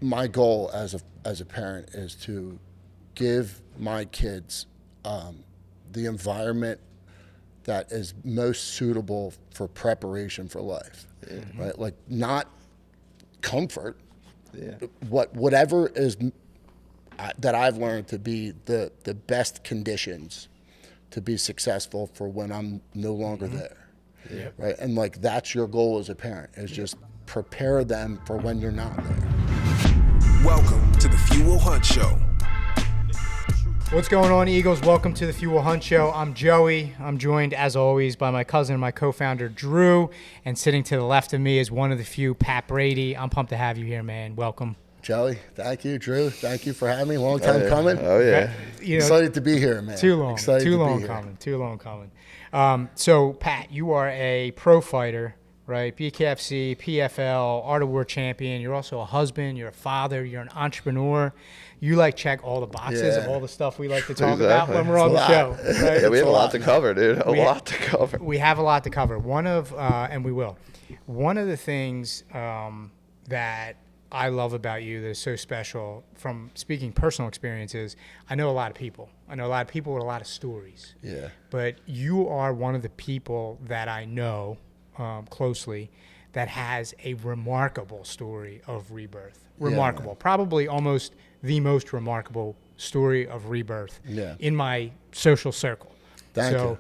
my goal as a parent is to give my kids the environment that is most suitable for preparation for life, right? Like not comfort, whatever is that I've learned to be the best conditions to be successful for when I'm no longer there, right? And like that's your goal as a parent is just prepare them for when you're not there. Welcome to the Fuel Hunt Show. What's going on, Eagles? Welcome to the Fuel Hunt Show. I'm Joey. I'm joined, as always, by my cousin, my co-founder, Drew. And sitting to the left of me is one of the few, Pat Brady. I'm pumped to have you here, man. Welcome. Joey, thank you. Drew, thank you for having me. Long time coming. Oh, yeah. Excited to be here, man. Too long coming. So, Pat, you are a pro fighter, right? BKFC, PFL, Art of War champion. You're also a husband. You're a father. You're an entrepreneur. You check all the boxes of all the stuff we like to talk about when we're on the show. Right? Yeah, we have a lot to cover, dude. A lot to cover. We have a lot to cover. And we will. One of the things that I love about you that is so special from speaking personal experiences, I know a lot of people. I know a lot of people with a lot of stories. Yeah. But you are one of the people that I know closely that has a remarkable story of rebirth. Remarkable. Yeah, probably almost the most remarkable story of rebirth in my social circle. Thank you.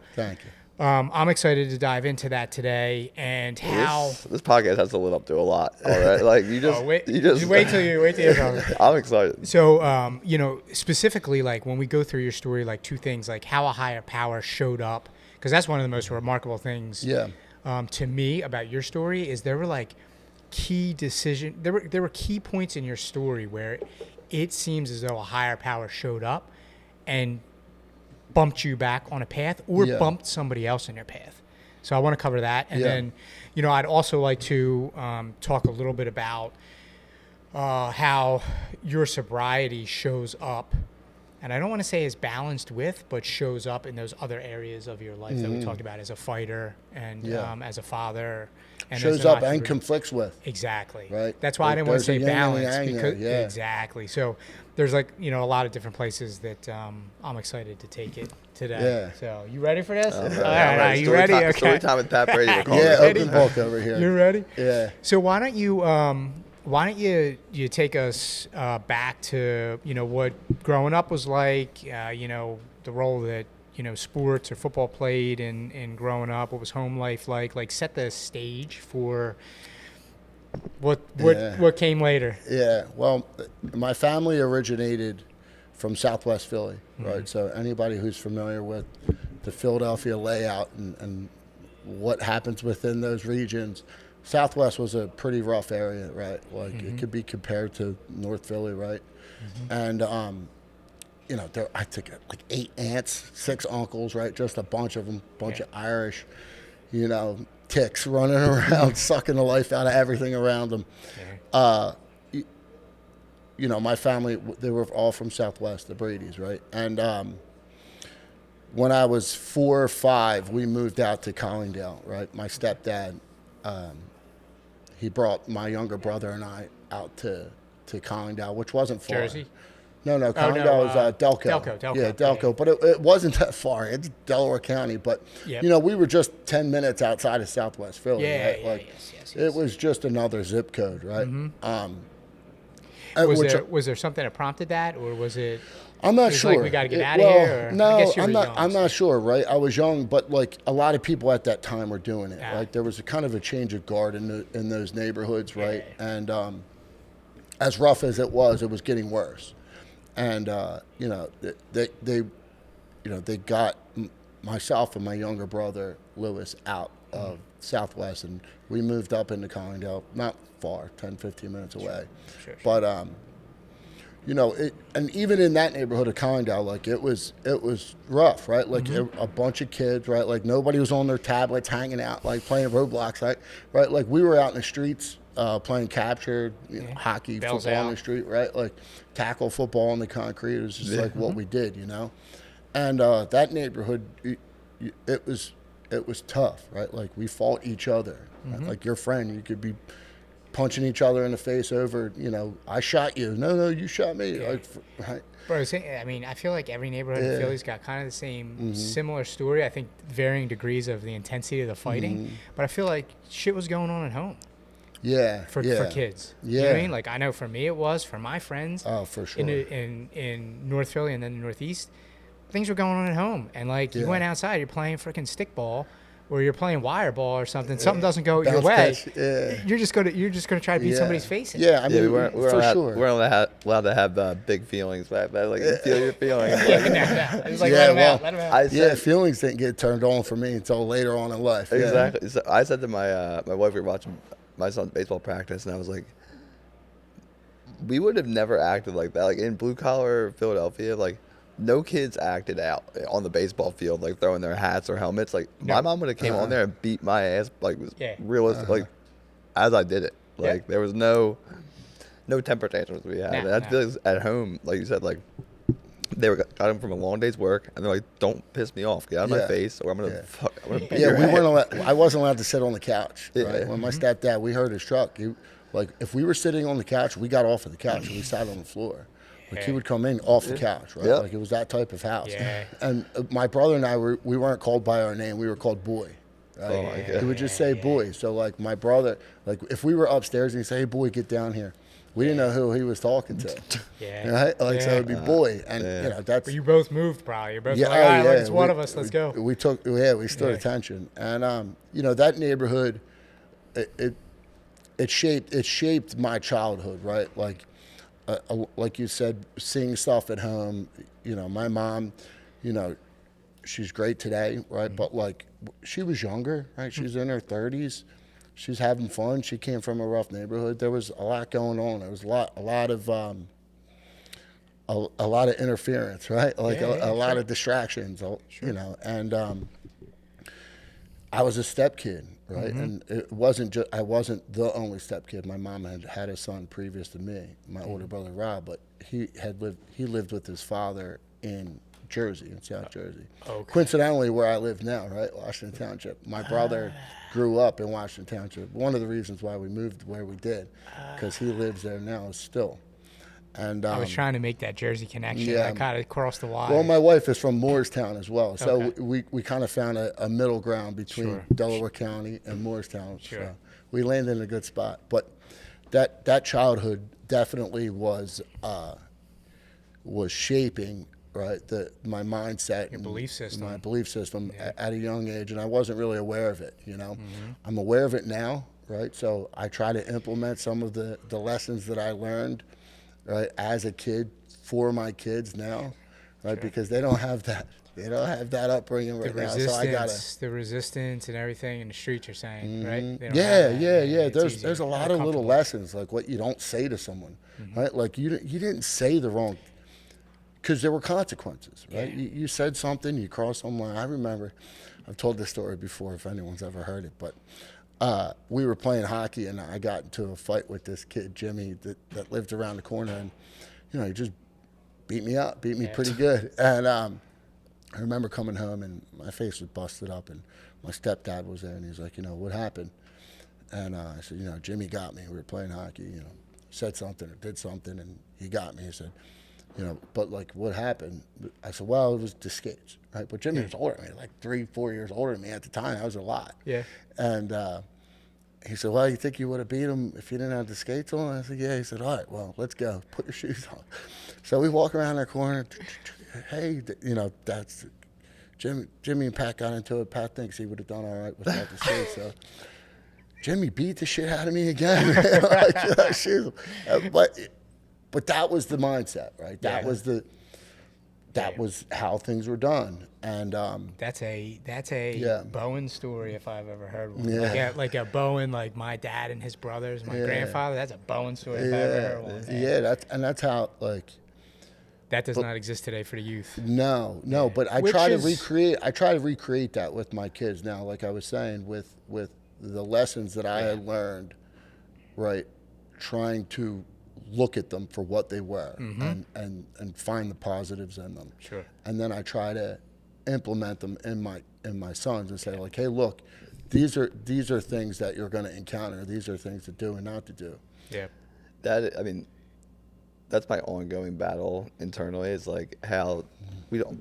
I'm excited to dive into that today and how this podcast has to live up to a lot. All right, like you just wait till you come. I'm excited. So specifically, like when we go through your story, like two things, like how a higher power showed up, because that's one of the most remarkable things. To me about your story is there were like key decision. There were key points in your story where it seems as though a higher power showed up and bumped you back on a path or bumped somebody else in your path. So I want to cover that. And then, I'd also like to talk a little bit about how your sobriety shows up. And I don't want to say is balanced with, but shows up in those other areas of your life that we talked about as a fighter and as a father. And shows up and conflicts with. Exactly. Right. That's why I didn't want to say balanced. Because, exactly. So there's a lot of different places that I'm excited to take it today. Yeah. So you ready for this? All right. You ready? Okay. Story time with Pat Brady. Open book over here. You ready? Yeah. So why don't you take us back to what growing up was like, the role that sports or football played in growing up. What was home life like set the stage for what came later. Yeah, well, my family originated from Southwest Philly, right? So anybody who's familiar with the Philadelphia layout and what happens within those regions, Southwest was a pretty rough area, right? Like it could be compared to North Philly, right? And I took like 8 aunts, 6 uncles, right? Just a bunch of them, bunch of Irish, ticks running around, sucking the life out of everything around them. My family, they were all from Southwest, the Bradys, right? And when I was 4 or 5, we moved out to Collingdale, right? My stepdad, he brought my younger brother and I out to Collingdale, which wasn't far. Jersey? No, Collingdale was Delco. Delco. Yeah, Delco. Yeah. But it wasn't that far. It's Delaware County. But, we were just 10 minutes outside of Southwest Philly. Right? Yes. It was just another zip code, right? Was there something that prompted that, or was it? I'm not sure. Like we got to get out of here. Or, no, I'm not sure. Right, I was young, but like a lot of people at that time were doing it. Like there was a kind of a change of guard in those neighborhoods, right? And as rough as it was getting worse. And they got myself and my younger brother Lewis out of Southwest, and we moved up into Collingdale, not far, 10, 15 minutes away. Sure. But and even in that neighborhood of Collingdale, like it was rough, right? Like a bunch of kids, right? Like nobody was on their tablets hanging out, like playing Roblox, right? Like we were out in the streets playing capture, hockey, Bells football out. on the street, right? Like tackle football on the concrete. It was just like what we did, And that neighborhood, it was tough, right? Like we fought each other. Right? Like your friend, you could be punching each other in the face over, I shot you. No, you shot me. Yeah. Like, right? Bro, I mean, I feel like every neighborhood in Philly's got kind of the same similar story. I think varying degrees of the intensity of the fighting, but I feel like shit was going on at home. Yeah, for kids. Yeah, you know what I mean, like I know for me it was, for my friends. Oh, for sure. In North Philly and then the Northeast, things were going on at home, and like you went outside, you're playing freaking stickball, or you're playing wire ball or something. Something doesn't go your way. You're just gonna try to beat somebody's face in. Yeah, I mean, we weren't allowed to have big feelings back then. Like feel your feelings. I was like, let him out. Feelings didn't get turned on for me until later on in life. Exactly. Yeah. So I said to my wife, we were watching my son's baseball practice, and I was like, we would have never acted like that. Like in blue collar Philadelphia, like no kids acted out on the baseball field, like throwing their hats or helmets. Like my mom would have came on there and beat my ass, like was realistic, like as I did it. Like there was no temper tantrums we had. I feel like at home, like you said, like they got him from a long day's work, and they're like, "Don't piss me off. Get out of my face, or I'm gonna beat your ass." I wasn't allowed to sit on the couch. Right? When my stepdad, we heard his truck. Like if we were sitting on the couch, we got off of the couch and we sat on the floor. Like he would come in off the couch, right? Like it was that type of house. Yeah. And my brother and I we weren't called by our name. We were called boy. Right? Oh my God. He would just say boy. So like my brother, like if we were upstairs and he'd say, "Hey boy, get down here," we didn't know who he was talking to. Right? Like so it'd be boy, and that's. But you both moved probably. You're both like, all right, it's one of us. Let's go. We stood attention, and that neighborhood, it shaped my childhood, right? Like you said, seeing stuff at home. My mom, she's great today, right? But like she was younger, right? She's in her 30s. She's having fun. She came from a rough neighborhood. There was a lot going on. There was a lot of interference, right? Like a lot of distractions, and I was a step kid, right? And it wasn't I wasn't the only step kid. My mom had a son previous to me, my older brother Rob, but he lived with his father in Jersey, in South Jersey. Okay. Coincidentally, where I live now, right, Washington Township. My brother grew up in Washington Township. One of the reasons why we moved where we did, because he lives there now still. And I was trying to make that Jersey connection. I kind of crossed the line. Well, my wife is from Moorestown as well, so we kind of found a middle ground between Delaware County and Moorestown. So we landed in a good spot. But that childhood definitely was shaping, right, my mindset, your belief system, my belief system at a young age, and I wasn't really aware of it. I'm aware of it now, right? So I try to implement some of the lessons that I learned, right, as a kid for my kids now, right, because they don't have that. They don't have that upbringing right now. So I gotta the resistance and everything in the streets. You're saying, right? Yeah. There's a lot of little lessons, like what you don't say to someone, right? Like you didn't say the wrong, because there were consequences, right? You said something, you crossed some line. I remember, I've told this story before if anyone's ever heard it, but we were playing hockey and I got into a fight with this kid, Jimmy, that lived around the corner, and he just beat me pretty good. And I remember coming home and my face was busted up, and my stepdad was there, and he's like, what happened? And I said, Jimmy got me. We were playing hockey, said something or did something, and he got me. He said, but like, what happened? I said, well, it was the skates, right? But Jimmy was older than me, like 3-4 years older than me at the time. That was a lot. Yeah. And he said, well, you think you would have beat him if you didn't have the skates on? I said, yeah. He said, all right, well, let's go. Put your shoes on. So we walk around that corner. Hey, that's Jimmy and Pat got into it. Pat thinks he would have done all right without the skates. So Jimmy beat the shit out of me again. But that was the mindset, right? That was how things were done. And that's a Bowen story if I've ever heard one. Like a Bowen, like my dad and his brothers, my grandfather. That's a Bowen story if I ever heard one. That's how, like, that does not exist today for the youth. No, but I try to recreate that with my kids now, like I was saying, with the lessons that I had learned, right? Trying to look at them for what they were and find the positives in them. Sure. And then I try to implement them in my sons and say, like, hey, look, these are things that you're going to encounter. These are things to do and not to do. Yeah. That's my ongoing battle internally. Is like how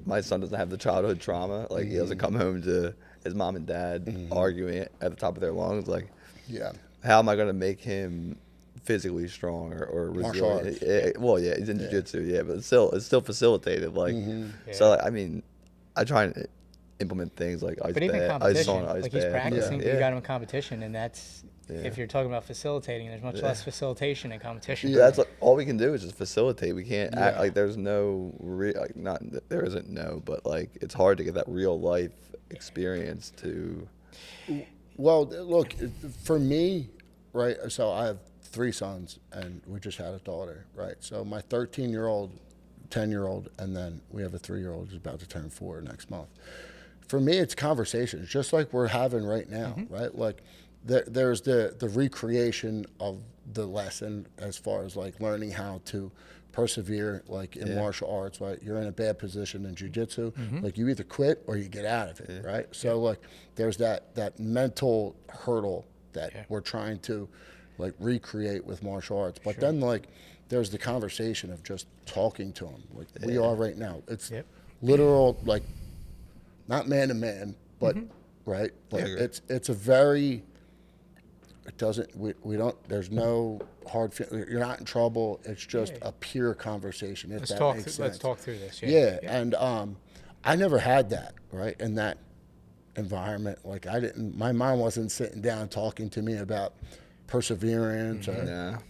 my son doesn't have the childhood trauma. Like he doesn't come home to his mom and dad arguing at the top of their lungs. Like, how am I going to make him physically strong or resilient? He's in jiu-jitsu, but it's still facilitated. Like, so like, I mean, I try and implement things like ice bath, ice sauna, ice like bath. he's practicing, you got him in competition, and that's if you're talking about facilitating, there's much less facilitation in competition. Yeah, that's like, all we can do is just facilitate. We can't act like there's no there isn't no, but like it's hard to get that real life experience to. Well, look, for me, right. So I have 3 sons, and we just had a daughter, right. So my 13-year-old, 10-year-old, and then we have a 3-year-old who's about to turn 4 next month. For me, it's conversations, just like we're having right now, right? Like, there's the recreation of the lesson as far as like learning how to persevere, like in martial arts, right? You're in a bad position in jiu-jitsu, like you either quit or you get out of it, right? So like there's that mental hurdle that we're trying to like recreate with martial arts. But then like there's the conversation of just talking to them, like we are right now. It's literal, like not man to man, but right? But it's a very, it doesn't, we don't, there's no hard, you're not in trouble. It's just a pure conversation, if that makes sense. Let's talk through this. And I never had that, right, in that environment. Like my mom wasn't sitting down talking to me about perseverance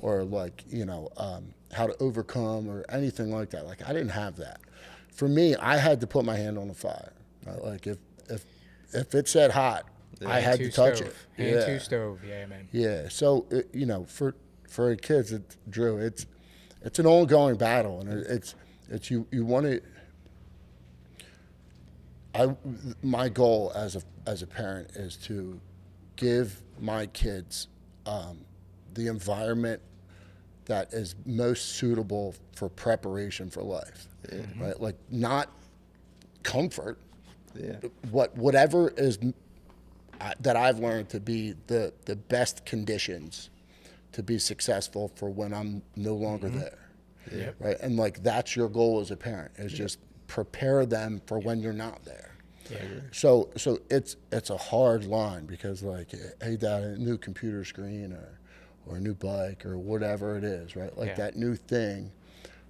or like, how to overcome or anything like that. Like I didn't have that. For me, I had to put my hand on the fire. Right? Like if it said hot, I had to touch it. Hand to stove, man. Yeah. So for kids, Drew, it's an ongoing battle, and it's you want to. My goal as a parent is to give my kids the environment that is most suitable for preparation for life, right? Like not comfort. Whatever is that I've learned to be the best conditions to be successful for when I'm no longer there, right? And like that's your goal as a parent is just prepare them for when you're not there. So it's a hard line because like, hey dad, a new computer screen or a new bike or whatever it is, right? Like that new thing.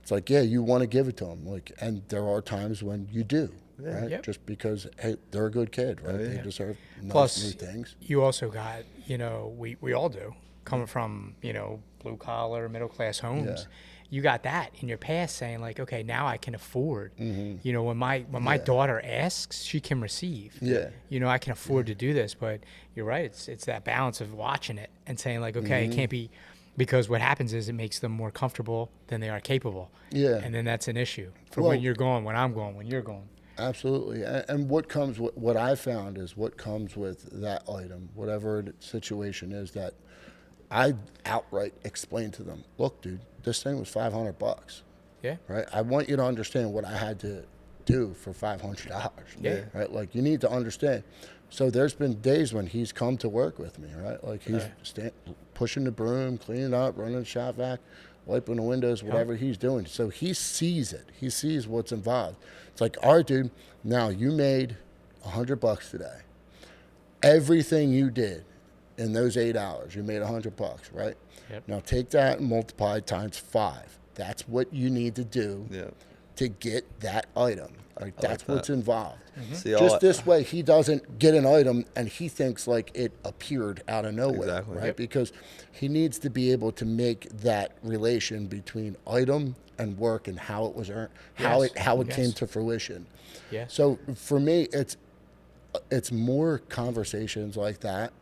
It's like, you want to give it to them, like, and there are times when you do. Right? Just because, hey, they're a good kid, right? They deserve nice new things. You also got, we all do, coming from, blue collar, middle class homes. You got that in your past saying like, okay, now I can afford. When my daughter asks, she can receive. I can afford to do this, but you're right. It's that balance of watching it and saying like, okay, it can't be. Because what happens is it makes them more comfortable than they are capable. And then that's an issue for when you're going, when I'm going, when you're going. Absolutely. And what I found is what comes with that item, whatever the situation is, that I outright explain to them, look, dude, this thing was $500. Right. I want you to understand what I had to do for $500. Right. Like you need to understand. So there's been days when he's come to work with me, right? Like he's pushing the broom, cleaning up, running the shop vac, wiping the windows, whatever he's doing. So he sees it. He sees what's involved. It's like, all right, dude, now you made $100 today. Everything you did in those 8 hours, you made $100, right? Now take that and multiply it times 5. That's what you need to do to get that item. Like that's what's involved. Just this way, he doesn't get an item and he thinks like it appeared out of nowhere, right? Because he needs to be able to make that relation between item and work and how it was earned, how it came to fruition. So for me, it's more conversations like that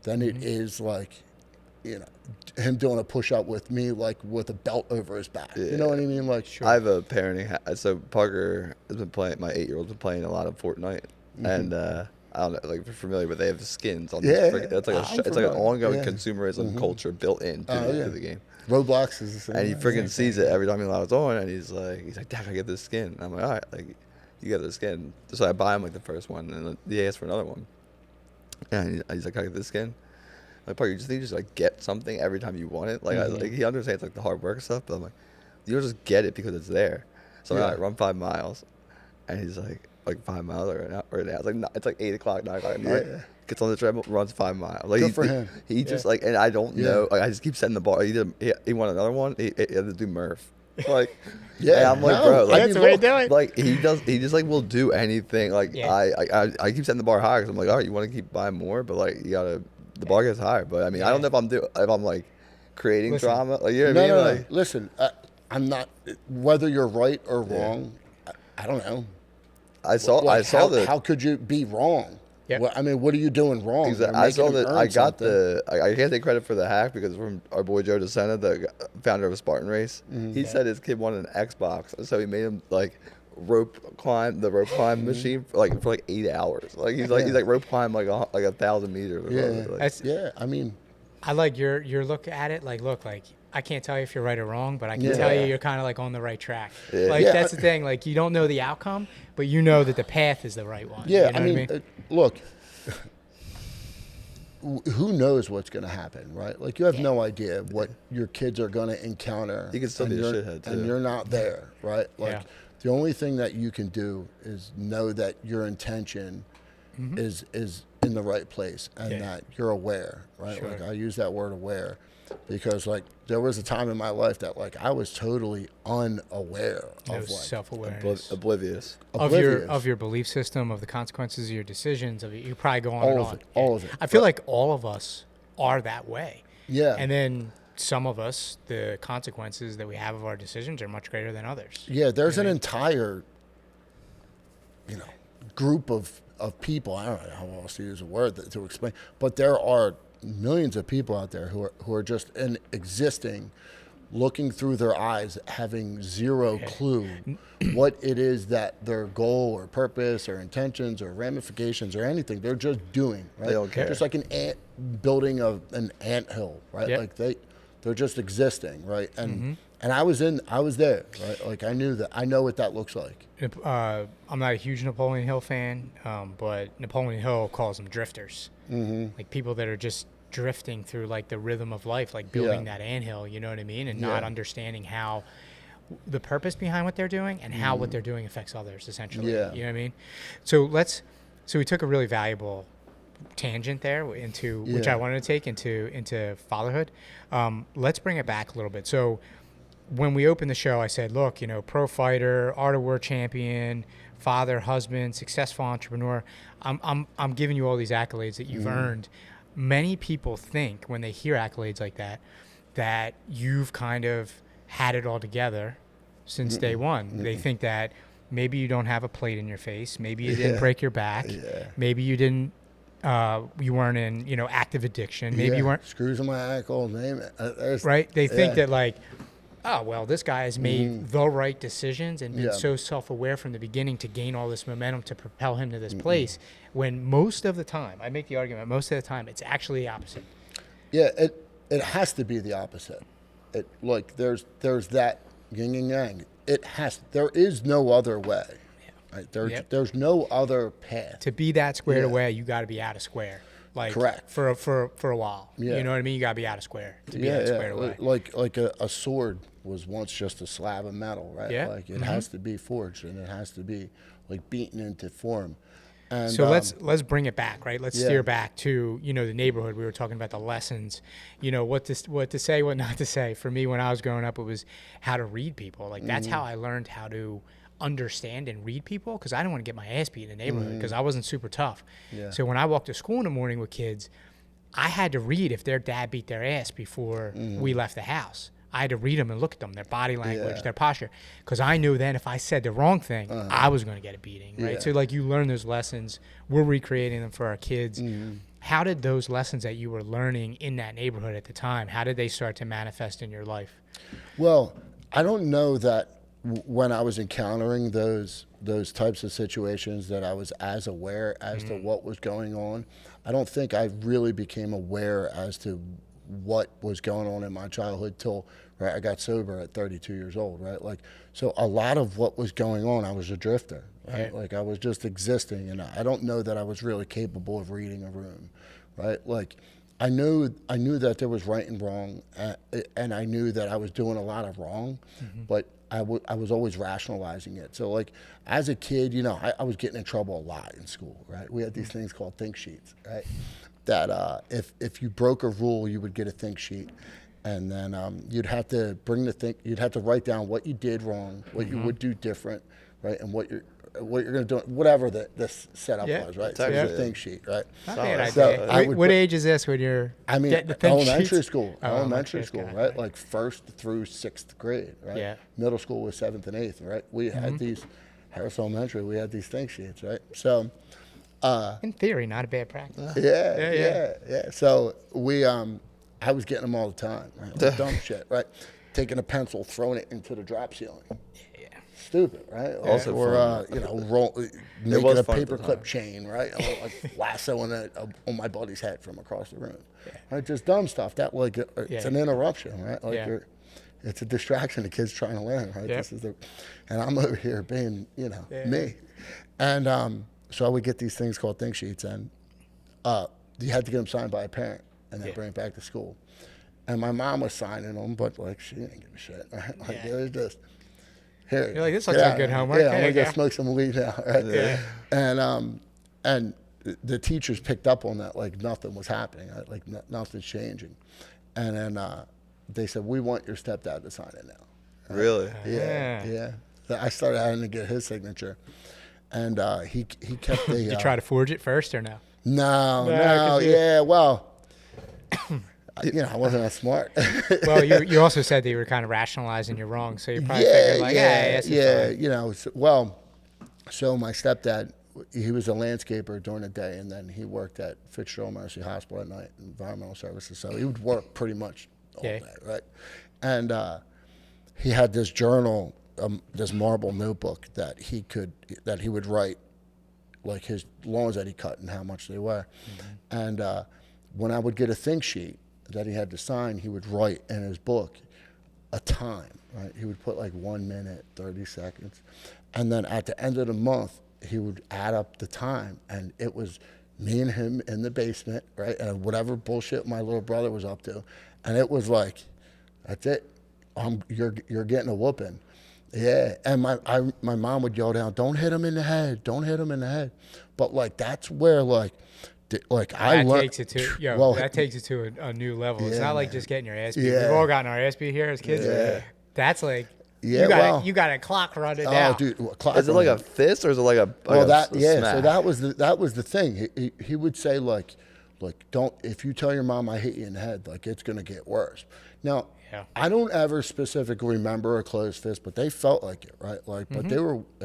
than it is like, him doing a push-up with me, like with a belt over his back. You know what I mean? Like, I have a parenting so Parker has been playing, my 8-year-old's been playing a lot of Fortnite, and I don't know, like if you're familiar, but they have the skins on this. That's like it's like an ongoing consumerism culture built into the game. Roblox is the same. And he freaking sees it every time he logs on, and he's like, Dad, I get this skin. And I'm like, all right, like you get the skin. So I buy him like the first one, and he asks for another one. And he's like, "Can I get this skin?" Like, Parker, you just need to just like get something every time you want it. Like, like he understands like the hard work and stuff, but I'm like, you don't just get it because it's there. So I run 5 miles, and he's like 5 miles right now. It's like it's like 8 o'clock, 9 o'clock at night. Gets on the treadmill, runs 5 miles. Like, Good for him. He just like, and I don't know. Like, I just keep setting the bar. He won another one. He had to do Murph. Like, and I'm like, bro, like, that's the way to do it. like he just like will do anything. Like I keep setting the bar high because I'm like, all right, you want to keep buying more, but like you gotta, the bar gets higher. But I mean, I don't know if I'm like creating drama. Like, you know what I mean? Like, listen, I'm not, whether you're right or wrong, I don't know. I saw the. How could you be wrong? Yeah. Well, I mean, what are you doing wrong? Exactly. I saw that. I got I can't take credit for the hack because from our boy Joe DeSena, the founder of a Spartan Race. He said his kid wanted an Xbox, so he made him like rope climb machine for like 8 hours. Like he's like rope climb like 1,000 meters. Or something. Like, I mean, I like your look at it. Like, look, like I can't tell you if you're right or wrong, but I can tell you you're kind of like on the right track. Like that's the thing. Like you don't know the outcome, but you know that the path is the right one. Yeah, you know I mean, what I mean? Look, who knows what's going to happen, right? Like you have no idea what your kids are going to encounter. He could still be a shithead too, and you're not there, right? Like the only thing that you can do is know that your intention is in the right place and that you're aware, right? Sure. Like I use that word aware because like there was a time in my life that like I was totally unaware of like self-awareness, oblivious of your belief system, of the consequences of your decisions, of you probably go on all and of on. it, all of it. I feel like all of us are that way. Yeah. And then some of us, the consequences that we have of our decisions are much greater than others. Yeah, there's an entire, group of people. I don't know how else to use a word to explain, but there are millions of people out there who are just existing, looking through their eyes, having zero clue what it is that their goal or purpose or intentions or ramifications or anything. They're just doing, right? They don't care. Just like an ant building an anthill, right? Yep. Like they're just existing, right? And I was there, right? Like I know what that looks like. I'm not a huge Napoleon Hill fan, but Napoleon Hill calls them drifters. Like people that are just drifting through like the rhythm of life, like building that anthill, you know what I mean? And not understanding how the purpose behind what they're doing and how what they're doing affects others, essentially. Yeah. You know what I mean? So we took a really valuable tangent there into which I wanted to take into fatherhood. Let's bring it back a little bit. So when we opened the show, I said, look, pro fighter, art of war champion, father, husband, successful entrepreneur. I'm giving you all these accolades that you've earned. Many people think when they hear accolades like that you've kind of had it all together since day one. They think that maybe you don't have a plate in your face. Maybe you didn't break your back. Maybe you didn't. You weren't in, active addiction. Maybe you weren't screws in my ankle. Name it. Right? They think that like, oh, well, this guy has made the right decisions and been so self-aware from the beginning to gain all this momentum to propel him to this place. When most of the time, I make the argument, most of the time, it's actually the opposite. Yeah, it has to be the opposite. Like there's that yin and yang. There is no other way. Right? There's no other path. To be that squared away, you got to be out of square. Like correct for a while. You know what I mean? You got to be out of square to be that squared away. Like a sword was once just a slab of metal, right? Yeah. Like it has to be forged and it has to be like beaten into form. And so let's bring it back, right? Let's steer back to the neighborhood. We were talking about the lessons, what to say, what not to say. For me, when I was growing up, it was how to read people. Like that's how I learned how to understand and read people, because I didn't want to get my ass beat in the neighborhood because I wasn't super tough. So when I walked to school in the morning with kids, I had to read if their dad beat their ass before we left the house. I had to read them and look at them, their body language, their posture, because I knew then if I said the wrong thing, I was going to get a beating, right? So like you learn those lessons. We're recreating them for our kids. How did those lessons that you were learning in that neighborhood at the time, how did they start to manifest in your life? Well, I don't know that when I was encountering those types of situations that I was as aware as to what was going on. I don't think I really became aware as to what was going on in my childhood till right? I got sober at 32 years old, right? Like, so a lot of what was going on, I was a drifter, right? Like I was just existing, and I don't know that I was really capable of reading a room, right? Like I knew that there was right and wrong, and I knew that I was doing a lot of wrong, but I was always rationalizing it. So like as a kid, you know, I was getting in trouble a lot in school, right? We had these things called think sheets, right? That if you broke a rule, you would get a think sheet, and then you'd have to you'd have to write down what you did wrong, what you would do different, right, and what you're going to do, whatever the setup was, right? So Yeah. it's a think sheet, right? Not bad So idea. I Wait, would what put- age is this when you're I mean, getting the think elementary sheets? school, Oh, elementary school, okay. right? Like 1st through 6th grade, right? Yeah. Middle school was 7th and 8th, right? We had these, Harris Elementary, we had these think sheets, right? So, In theory, not a bad practice. yeah. So I was getting them all the time, right? Like dumb shit, right? Taking a pencil, throwing it into the drop ceiling. Stupid, right? Also or fun. you know, making was a fun at the paperclip time. chain, right? Or like lassoing it on my buddy's head from across the room. Right? Just dumb stuff. That like it's an interruption, right? Like it's a distraction. The kid's trying to learn, right? Yep. This is and I'm over here being, you know, me. And so I would get these things called think sheets, and you had to get them signed by a parent, and then bring it back to school. And my mom was signing them, but like she didn't give a shit, right? Like it was just. Here, You're like, this get looks like out good of here. homework. Yeah, There I'm you gonna go. go smoke some weed now, right? Yeah. And the teachers picked up on that, like nothing was happening, right? Like nothing's changing. And then they said, "We want your stepdad to sign it now." Really? Yeah. I started having to get his signature, and he kept the. Did you try to forge it first or no? No, 'cause you- yeah, well. You know, I wasn't that smart. Well, you also said that you were kind of rationalizing your wrong, so you probably figured like, yeah. You know, so my stepdad, he was a landscaper during the day, and then he worked at Fitzgerald Mercy Hospital at night, environmental services. So he would work pretty much all day, right? And he had this journal, this marble notebook that he would write, like his lawns that he cut and how much they were. And when I would get a think sheet that he had to sign, he would write in his book a time, right? He would put like 1 minute, 30 seconds. And then at the end of the month, he would add up the time. And it was me and him in the basement, right? And whatever bullshit my little brother was up to. And it was like, that's it. You're getting a whooping. Yeah. And my mom would yell down, "Don't hit him in the head. Don't hit him in the head." But like, that's where I learned. That takes it to a new level. It's not like just getting your ass beat. Yeah. We've all gotten our ass beat here as kids. Yeah. That's like you got a clock running Oh, down. dude, Is it like a fist or is it like a Well, a so smack? that was the thing. He would say like don't, if you tell your mom I hit you in the head, like it's gonna get worse. Now, I don't ever specifically remember a closed fist, but they felt like it, right? Like, but they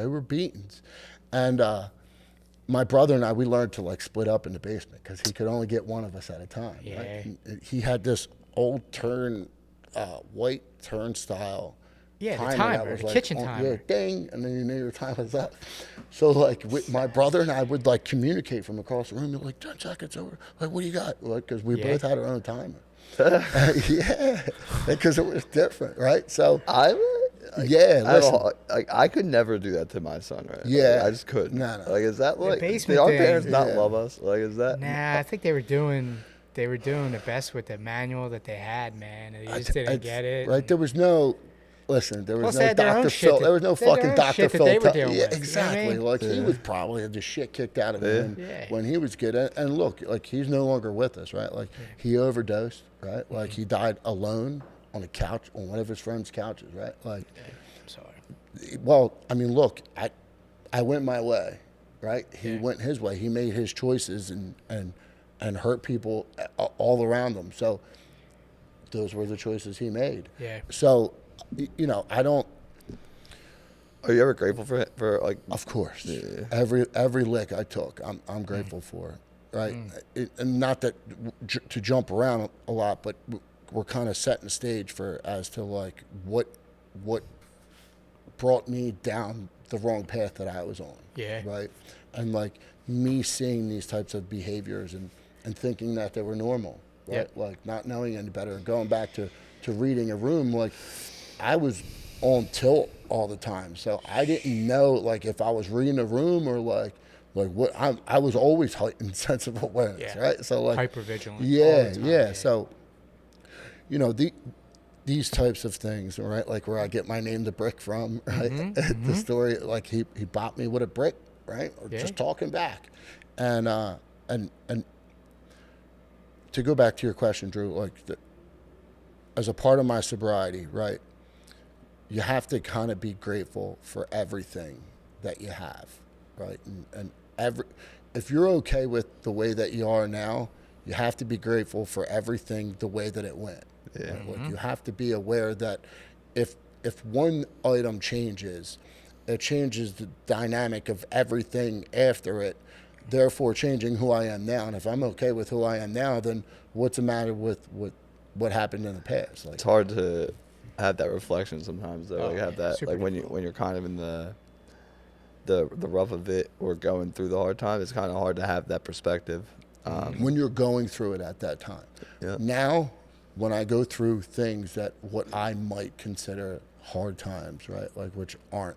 were beatings, and my brother and I, we learned to like split up in the basement because he could only get one of us at a time. Yeah. Right? He had this old white turnstile. Yeah, the that timer, was the like kitchen on- timer. Yeah, ding, and then you knew your time was up. So like my brother and I would like communicate from across the room. You're like 10 seconds over. Like, what do you got? Like, because we both had our own timer. Yeah, because it was different, right? So I could never do that to my son, right? Yeah. Like, I just couldn't. No. Like, is that like basement did our thing, parents not yeah. love us? Like, is that? Nah, I think they were doing the best with the manual that they had, man. And they just didn't get it. Right? There was no. Listen, there was Plus, they no had their own Dr. shit Phil. that- There was no they had their fucking own Dr. shit that Phil. they were dealing Yeah, with, you know what I exactly. mean? Like he was probably had the shit kicked out of him Yeah. when he was good. And look, like he's no longer with us, right? Like he overdosed, right? Like he died alone on a couch on one of his friends' couches, right? Like, I'm sorry. well, I mean, look, I went my way, right? He went his way. He made his choices and hurt people all around him. So those were the choices he made. Yeah. So, you know, I don't. Are you ever grateful for like? Of course, Yeah. every lick I took, I'm grateful for, right? And not that to jump around a lot, but we're kind of setting the stage as to like what brought me down the wrong path that I was on. Yeah. Right. And like me seeing these types of behaviors and thinking that they were normal, right? Yep. Like not knowing any better, and going back to to reading a room, like I was on tilt all the time. So I didn't know like if I was reading a room or like what I was always heightened sense of awareness, right? So like hypervigilant. Yeah. So, you know, these types of things, right? Like where I get my name, the brick from, right? The story, like he bopped me with a brick, right? Or just talking back. And to go back to your question, Drew, like as a part of my sobriety, right? You have to kind of be grateful for everything that you have, right? And if you're okay with the way that you are now, you have to be grateful for everything the way that it went. Yeah. Right? Like you have to be aware that if one item changes, it changes the dynamic of everything after it, therefore changing who I am now. And if I'm okay with who I am now, then what's the matter with what happened in the past? Like, it's hard to have that reflection sometimes, though. Like have that, like when you're kind of in the rough of it or going through the hard time, it's kind of hard to have that perspective. When you're going through it at that time. Yeah. Now, when I go through things that what I might consider hard times, right, like which aren't,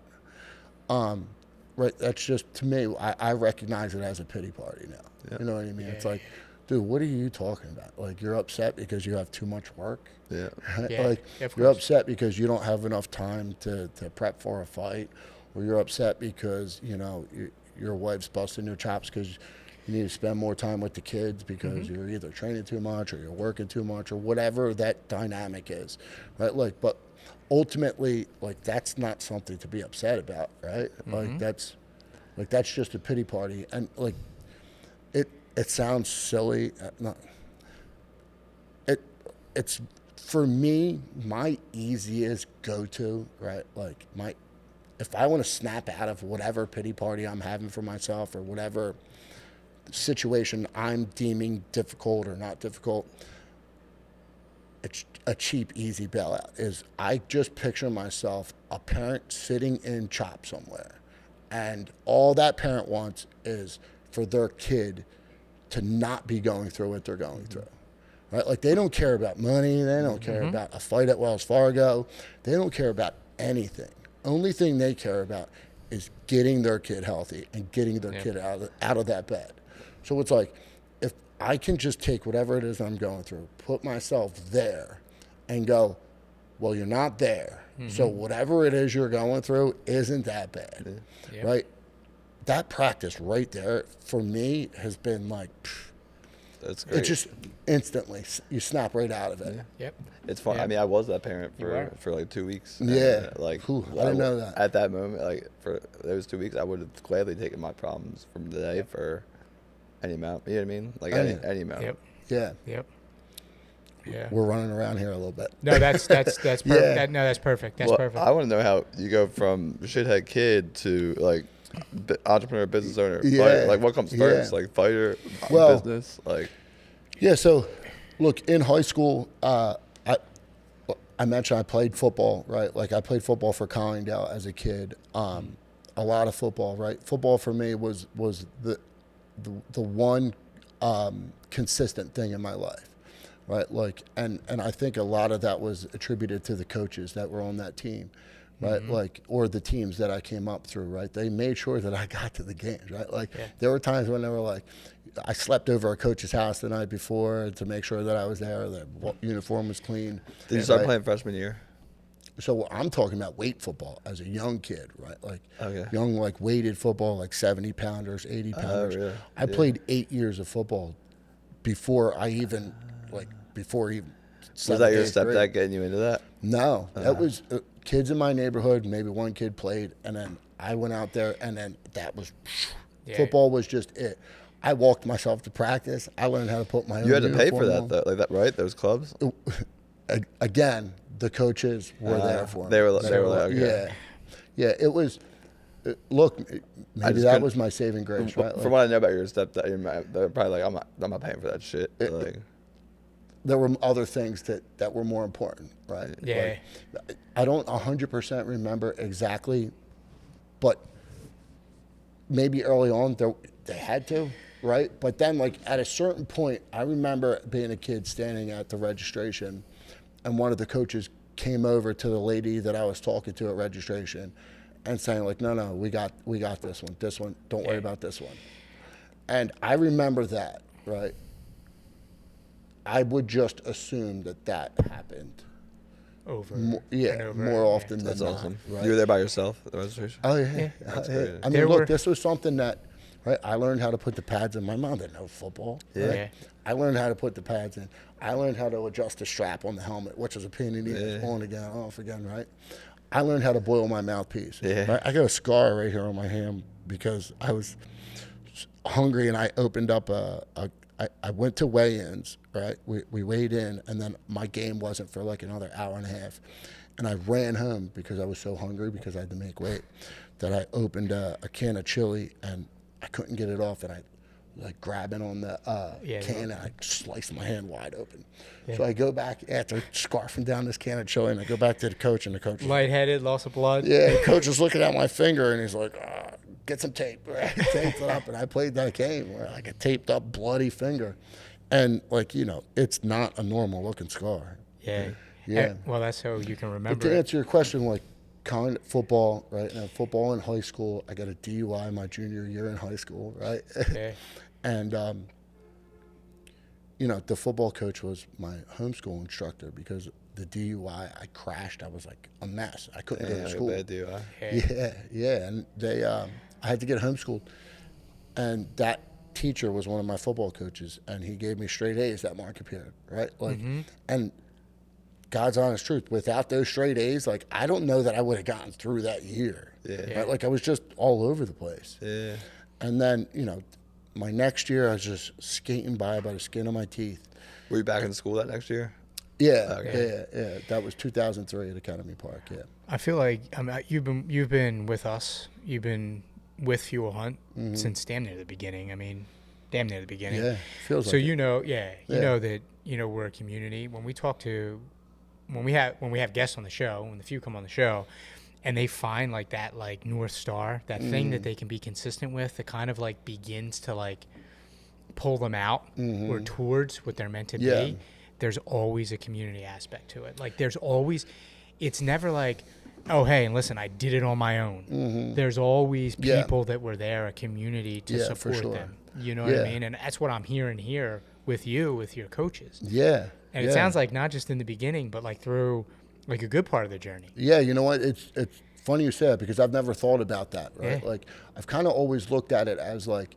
right, that's just, to me, I recognize it as a pity party now. Yeah. You know what I mean? It's like, dude, what are you talking about? Like, you're upset because you have too much work? Yeah. Right? Yeah, Like, of you're course. upset because you don't have enough time to prep for a fight, or you're upset because, you know, your wife's busting your chops because you need to spend more time with the kids because you're either training too much or you're working too much or whatever that dynamic is, right? Like, but ultimately, like, that's not something to be upset about, right? Like, that's just a pity party. And like, it sounds silly. It's for me, my easiest go-to, right? Like if I want to snap out of whatever pity party I'm having for myself or whatever situation I'm deeming difficult or not difficult, it's a cheap, easy bailout. Is I just picture myself a parent sitting in CHOP somewhere, and all that parent wants is for their kid to not be going through what they're going through. Right? Like, they don't care about money. They don't care about a fight at Wells Fargo. They don't care about anything. Only thing they care about is getting their kid healthy and getting their kid out of that bed. So it's like, if I can just take whatever it is I'm going through, put myself there and go, well, you're not there. So whatever it is you're going through isn't that bad, right? That practice right there for me has been like, That's great. it just instantly, you snap right out of it. Yep. It's fun. Yeah. I mean, I was that parent You were. for like 2 weeks. Yeah. Like, Whew, I didn't know that. At that moment, like for those 2 weeks, I would have gladly taken my problems from the day for any amount. You know what I mean? Like any amount. Yep. Yeah. Yep. Yeah. We're running around here a little bit. No, that's perfect. Yeah. That's perfect. That's Well, perfect. I want to know how you go from shithead kid to like entrepreneur, business owner. Yeah. Fighter. Like, what comes first? Yeah. Like fighter, Well- business. Like, Yeah, so look, in high school, I mentioned I played football, right? Like, I played football for Collingdale as a kid. A lot of football, right? Football for me was the one consistent thing in my life, right? Like, and I think a lot of that was attributed to the coaches that were on that team, right? Like, or the teams that I came up through, right? They made sure that I got to the games, right? Like, there were times when they were like, I slept over a coach's house the night before to make sure that I was there, the uniform was clean. did you start right? playing freshman year? So I'm talking about weight football as a young kid, right? Like, Okay. young, like, weighted football, like 70 pounders, 80 pounders. really? I played 8 years of football before I even, Was that your stepdad grade. getting you into that? No, that was kids in my neighborhood. Maybe one kid played, and then I went out there, and then that was football was just it. I walked myself to practice. I learned how to put my own. You had to pay for uniform that, on. though, like that, right? Those clubs. Again, the coaches were there for me. They were like, okay. Yeah. It was. Look, maybe that couldn't- was my saving grace, right? From Like, what I know about your stepdad, they're probably like, I'm not paying for that shit. Like, there were other things that were more important, right? Yeah. Like, I don't 100% remember exactly, but maybe early on they had to, right? But then, like, at a certain point, I remember being a kid standing at the registration, and one of the coaches came over to the lady that I was talking to at registration and saying like, no, we got this one, don't worry about this one. And I remember that, right? I would just assume that happened over more often than That's not. awesome. Right? You were there by yourself at the registration? Oh yeah. That's Yeah. great. I mean, look, this was something that, right? I learned how to put the pads in. My mom didn't know football. Yeah. Right? I learned how to put the pads in. I learned how to adjust the strap on the helmet, which was a pain in the ass, on again, off again, right? I learned how to boil my mouthpiece. Yeah. Right? I got a scar right here on my hand because I was hungry and I opened up I went to weigh-ins, right? We weighed in, and then my game wasn't for like another hour and a half. And I ran home because I was so hungry because I had to make weight that I opened a can of chili, and I couldn't get it off, and I like grabbing on the can, and I sliced my hand wide open. So I go back after scarfing down this can of chili, and I go back to the coach, and the coach is lightheaded, loss of blood. Yeah, the coach is looking at my finger, and he's like, get some tape. Right? Taped it up, and I played that game where like a taped up bloody finger. And like, it's not a normal looking scar. Yeah. Yeah. Well, that's how you can remember. But to answer your question, like football, right? Now, football in high school, I got a DUI my junior year in high school, right? Yeah. And, the football coach was my homeschool instructor because the DUI, I crashed. I was like a mess. I couldn't go to school. Bad DUI. Yeah. And they, I had to get homeschooled. And that teacher was one of my football coaches, and he gave me straight A's that market period, right? Like, and God's honest truth, without those straight A's, like, I don't know that I would have gotten through that year. Yeah. Right? Like, I was just all over the place. Yeah. And then, my next year, I was just skating by the skin of my teeth. Were you back in school that next year? Yeah, Okay. yeah. That was 2003 at Academy Park, yeah. I feel like you've been with us. You've been with Fuel Hunt since damn near the beginning. Yeah, feels so like it. you know that we're a community. When we have guests on the show, when the few come on the show, and they find like that like North Star, that thing that they can be consistent with, that kind of like begins to like pull them out or towards what they're meant to be. There's always a community aspect to it. Like it's never like, oh, hey, and listen, I did it on my own. There's always people that were there, a community to support them. You know what I mean? And that's what I'm hearing here with you, with your coaches. Yeah. And it sounds like not just in the beginning, but like through like a good part of the journey. Yeah, you know what? It's funny you say that because I've never thought about that, right? Yeah. Like, I've kind of always looked at it as like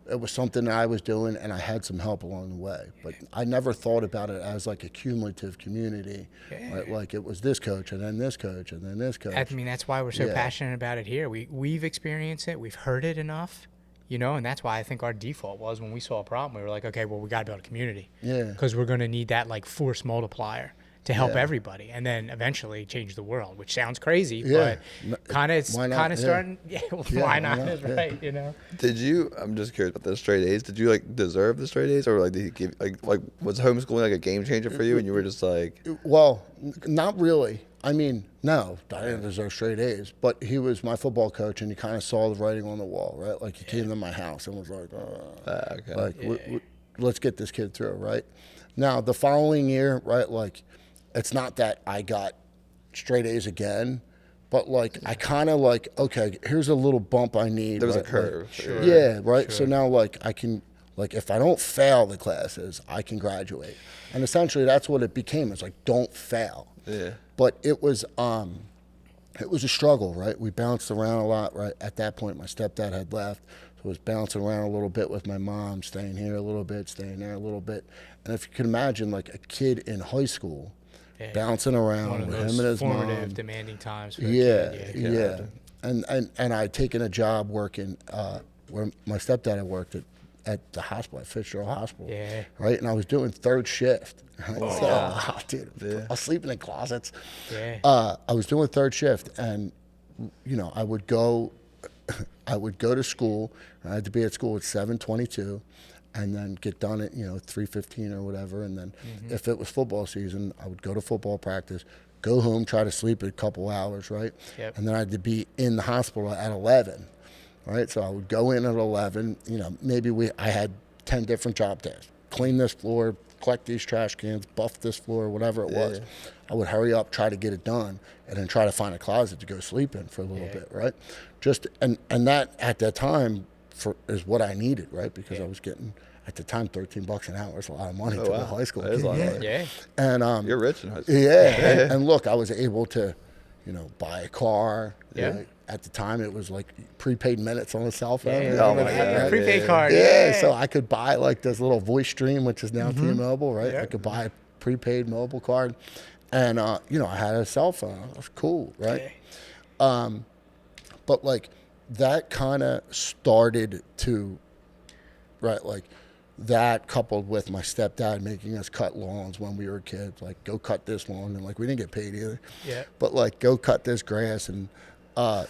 it was something that I was doing and I had some help along the way. But I never thought about it as like a cumulative community, right? Like it was this coach and then this coach and then this coach. I mean, that's why we're so passionate about it here. We've experienced it. We've heard it enough, and that's why I think our default was when we saw a problem, we were like, okay, well, we got to build a community. Yeah. Because we're going to need that like force multiplier to help everybody, and then eventually change the world, which sounds crazy, but kind of starting. Yeah, why not? Is right, Did you? I'm just curious about the straight A's. Did you like deserve the straight A's, or like did he give like was homeschooling like a game changer for you, and you were just like? Well, not really. I mean, no, I didn't deserve straight A's, but he was my football coach, and he kind of saw the writing on the wall, right? Like he came to my house and was like, let's get this kid through, right? Now the following year, right, like. It's not that I got straight A's again, but like I kind of like, okay, here's a little bump I need. There was right? a curve. Like, Sure. Yeah, right. Sure. So now like I can, like if I don't fail the classes, I can graduate. And essentially that's what it became. It's like, don't fail. Yeah. But it was a struggle, right? We bounced around a lot, right? At that point, my stepdad had left. So I was bouncing around a little bit with my mom, staying here a little bit, staying there a little bit. And if you can imagine like a kid in high school, bouncing around with him and his mom. Demanding times for yeah. And I'd taken a job working where my stepdad had worked at the hospital, at Fitzgerald Hospital. Yeah. Right? And I was doing third shift. Right? Oh. Dude, I was sleeping in closets. Yeah. I was doing third shift, and I would go to school. I had to be at school at 7:22. And then get done at 3:15 or whatever, and then if it was football season, I would go to football practice, go home, try to sleep a couple hours, right? Yep. And then I had to be in the hospital at 11, right? So I would go in at 11. Maybe I had 10 different job tasks: clean this floor, collect these trash cans, buff this floor, whatever it was. I would hurry up, try to get it done, and then try to find a closet to go sleep in for a little bit, right? Just and that at that time is what I needed, right? Because I was getting at the time $13 an hour is a lot of money to a high school That is kid. a lot of money. Yeah. And You're rich in high school. yeah, and look, I was able to, buy a car. Yeah. At the time, it was like prepaid minutes on the cell phone. Yeah, Oh Remember my that, God. right? Prepaid Yeah. card. Yeah, so I could buy like this little voice stream, which is now T-Mobile, right? Yeah. I could buy a prepaid mobile card, and I had a cell phone. It was cool, right? But like that kind of started to, right? Like that coupled with my stepdad making us cut lawns when we were kids, like go cut this lawn, and like we didn't get paid either. Yeah. But like go cut this grass, and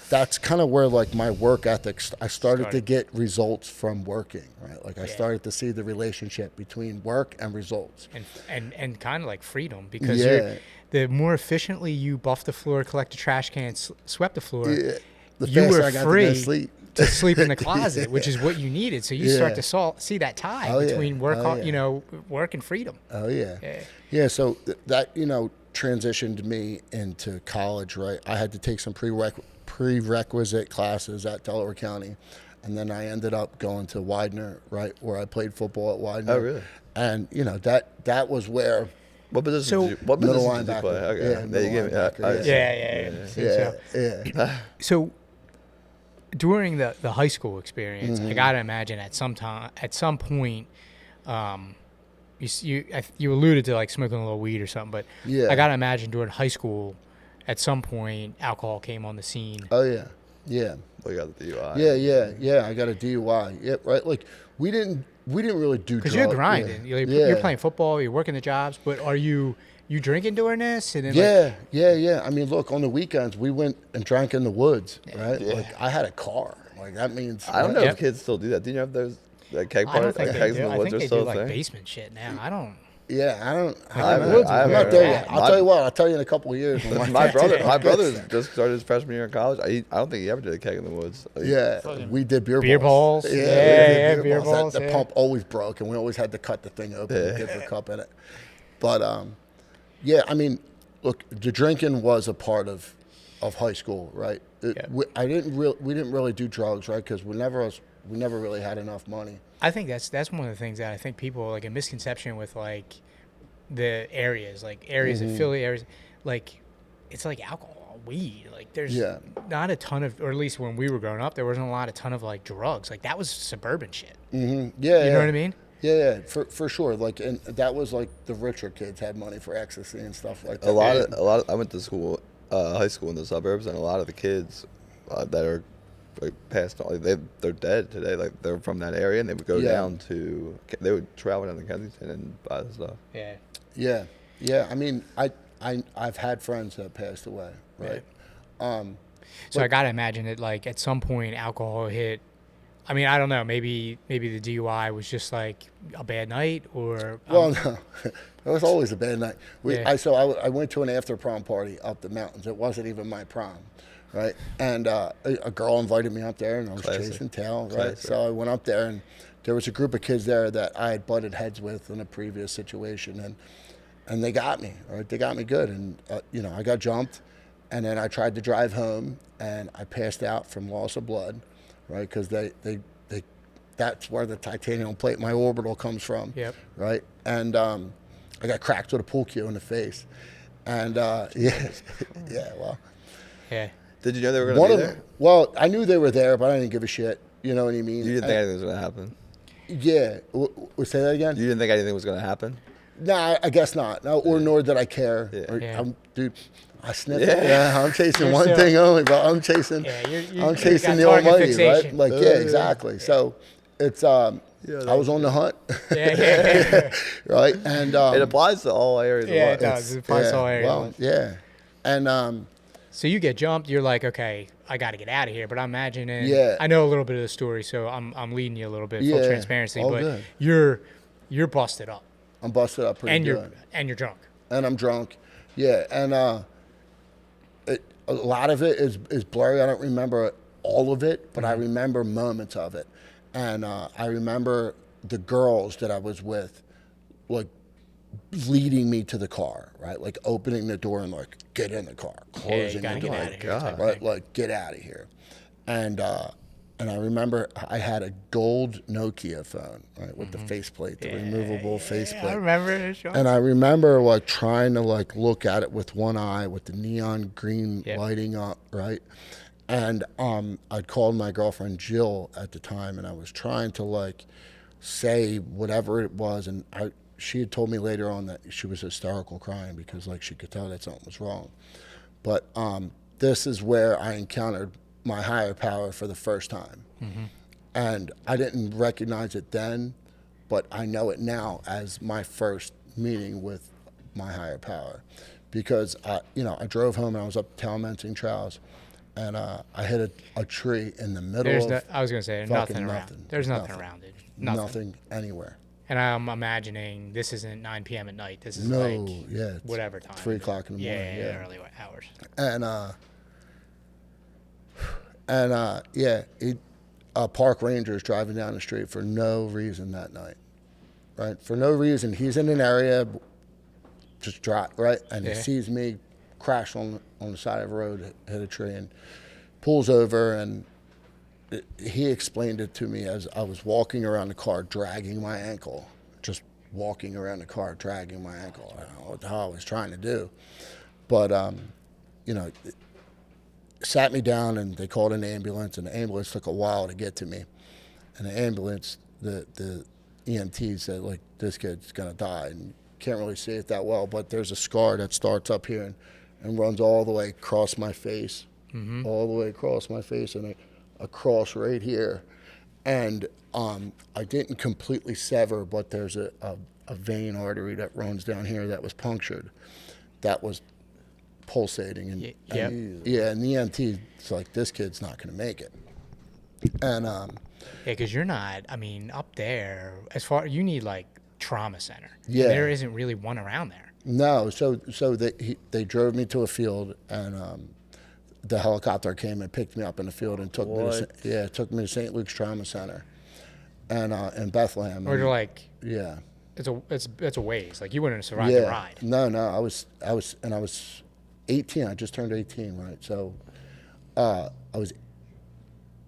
that's kind of where like my work ethic. I started to get results from working, right? Like I started to see the relationship between work and results. And kind of like freedom, because Yeah. the more efficiently you buff the floor, collect the trash cans, swept the floor, The you faster were I got to free go sleep. to sleep in the closet, which is what you needed. So you start to see that tie Oh, yeah. between work, Oh, yeah. work and freedom. Oh yeah, Yeah. yeah. So that transitioned me into college, right? I had to take some prerequisite classes at Delaware County, and then I ended up going to Widener, right, where I played football at Widener. Oh, really? And that was where. What position? So- what Middle position did you play? linebacker. Okay. Yeah, you middle gave me- linebacker, Yeah. Yeah. So during the high school experience, Mm-hmm. I gotta imagine at some point, you alluded to like smoking a little weed or something, but Yeah. I gotta imagine during high school, at some point, alcohol came on the scene. Oh yeah, yeah. Well, you got the DUI. Yeah. I got a DUI. Yeah, right. Like we didn't really do Because drugs. you're grinding, Yeah. you're playing football, you're working the jobs, but are you drinking during this? And then Yeah. I mean, look, on the weekends we went and drank in the woods, right? Yeah. Like I had a car. Like that means I don't know Yep. if kids still do that. Do you know if there's like keg I don't parties, think like they kegs do. in the I woods think are they still do a like thing? basement shit now. I don't. Yeah, I don't. I I'm haven't- I I'm not haven't there heard yet. that. I'll tell you what. I'll tell you in a couple of years. When My brother's just started his freshman year in college. I don't think he ever did a keg in the woods. Like, Yeah, we did beer balls. Yeah, we Yeah, did beer balls, The yeah. pump always broke, and we always had to cut the thing open and get the cup in it. But yeah, I mean, look, the drinking was a part of high school, right? We didn't really do drugs, right? Because we never really had enough money. I think that's one of the things that I think people like a misconception with like the areas, like areas of Philly areas, like it's like alcohol, weed. Like there's not a ton of, or at least when we were growing up, there wasn't a ton of like drugs. Like that was suburban shit. Mm-hmm. Yeah, You know what I mean? Yeah, for sure. Like, and that was like the richer kids had money for ecstasy and stuff like that. a lot of I went to school, high school in the suburbs, and a lot of the kids that are like passed on, they're dead today. Like they're from that area, and they would go down to, they would travel down to Kensington and buy the stuff. Yeah. Yeah. I mean, I've had friends that passed away, right? So I gotta imagine that like at some point alcohol hit. I mean, I don't know. Maybe the DUI was just like a bad night, or Well, no, it was always a bad night. Yeah. I went to an after prom party up the mountains. It wasn't even my prom, right? And a girl invited me up there, and I was Classic. chasing tail, right? Classic. So I went up there, and there was a group of kids there that I had butted heads with in a previous situation, and they got me, right? They got me good, and I got jumped, and then I tried to drive home, and I passed out from loss of blood, right? Because they that's where the titanium plate, my orbital, comes from. Yep. Right, and I got cracked with a pool cue in the face, and well. yeah. Did you know they were going to be there? Well, I knew they were there, but I didn't give a shit. You know what I mean? You didn't think anything was going to happen? Yeah. Say that again? You didn't think anything was going to happen? No, I guess not. No, or nor did I care. Yeah. Or, Yeah. Dude, I sniffed Yeah. it. Yeah, I'm chasing You're one still- thing only, bro. I'm chasing. Yeah, you I'm got chasing the target almighty, fixation. right? Like, yeah, exactly. So it's I was on the hunt, Yeah. right? And It applies to all areas Yeah, of it life. does. It applies to all areas. Well, yeah, and So you get jumped. You're like, okay, I got to get out of here. But I'm imagining. Yeah. I know a little bit of the story, so I'm leading you a little bit, full Yeah, transparency. all But good. you're busted up, I'm busted up pretty and good. you're drunk. And I'm drunk. Yeah, and a lot of it is blurry. I don't remember all of it, but I remember moments of it. And I remember the girls that I was with, like leading me to the car, right? Like opening the door and like, get in the car, closing the door, get out of here, right? Like, get out of here. And I remember I had a gold Nokia phone, right, with the faceplate, the removable faceplate. I remember it, Sean. And I remember like trying to like look at it with one eye with the neon green lighting up, right? And I'd called my girlfriend Jill at the time, and I was trying to like say whatever it was, and she had told me later on that she was hysterical crying because like she could tell that something was wrong. But this is where I encountered my higher power for the first time. And I didn't recognize it then, but I know it now as my first meeting with my higher power, because I drove home and I was up Talmenting Trails, and I hit a tree in the middle of I was gonna say nothing around. There's nothing around it. Nothing anywhere. And I'm imagining this isn't 9 p.m. at night. This is it's whatever time. 3 o'clock in the morning. Yeah, early hours. A park ranger is driving down the street for no reason that night, right? For no reason. He's in an area, just drive, right? And he sees me crash on the side of the road, hit a tree, and pulls over. And he explained it to me as I was walking around the car, dragging my ankle, just walking around the car, dragging my ankle. I don't know what the hell I was trying to do. But, sat me down, and they called an ambulance, and the ambulance took a while to get to me. And the ambulance, the EMT said, like, this kid's gonna die, and you can't really see it that well, but there's a scar that starts up here and runs all the way across my face, all the way across my face, and across right here. And I didn't completely sever, but there's a vein artery that runs down here that was punctured, that was pulsating, and and the EMT's like, this kid's not going to make it. And because you're not, I mean, up there, you need like trauma center. Yeah. There isn't really one around there. No, so they drove me to a field, and the helicopter came and picked me up in the field and took me to St. Luke's Trauma Center, and in Bethlehem. Or you're like, it's a ways. Like, you wouldn't have survived the ride. No, I was 18. I just turned 18, right? So I was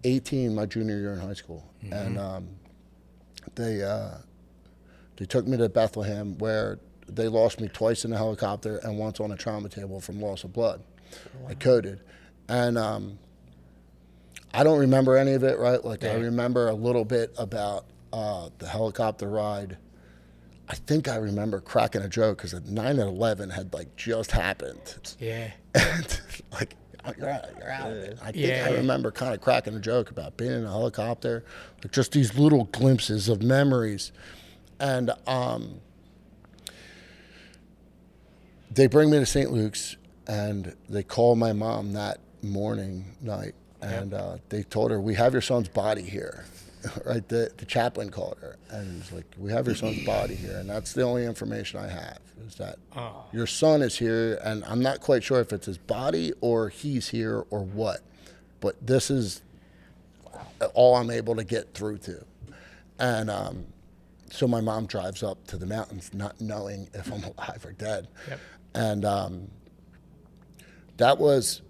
18 my junior year in high school, and they took me to Bethlehem, where they lost me twice in the helicopter and once on a trauma table from loss of blood. I coded, and I don't remember any of it, right? Like, I remember a little bit about the helicopter ride. I think I remember cracking a joke because 9/11 had like just happened. Yeah. And like, you're out of it. I think I remember kind of cracking a joke about being in a helicopter, like just these little glimpses of memories. And they bring me to St. Luke's, and they call my mom that night, and they told her, we have your son's body here. Right, the chaplain called her, and he's like, we have your son's body here, and that's the only information I have, is that your son is here, and I'm not quite sure if it's his body or he's here or what, but this is all I'm able to get through to. And so my mom drives up to the mountains not knowing if I'm alive or dead. And that was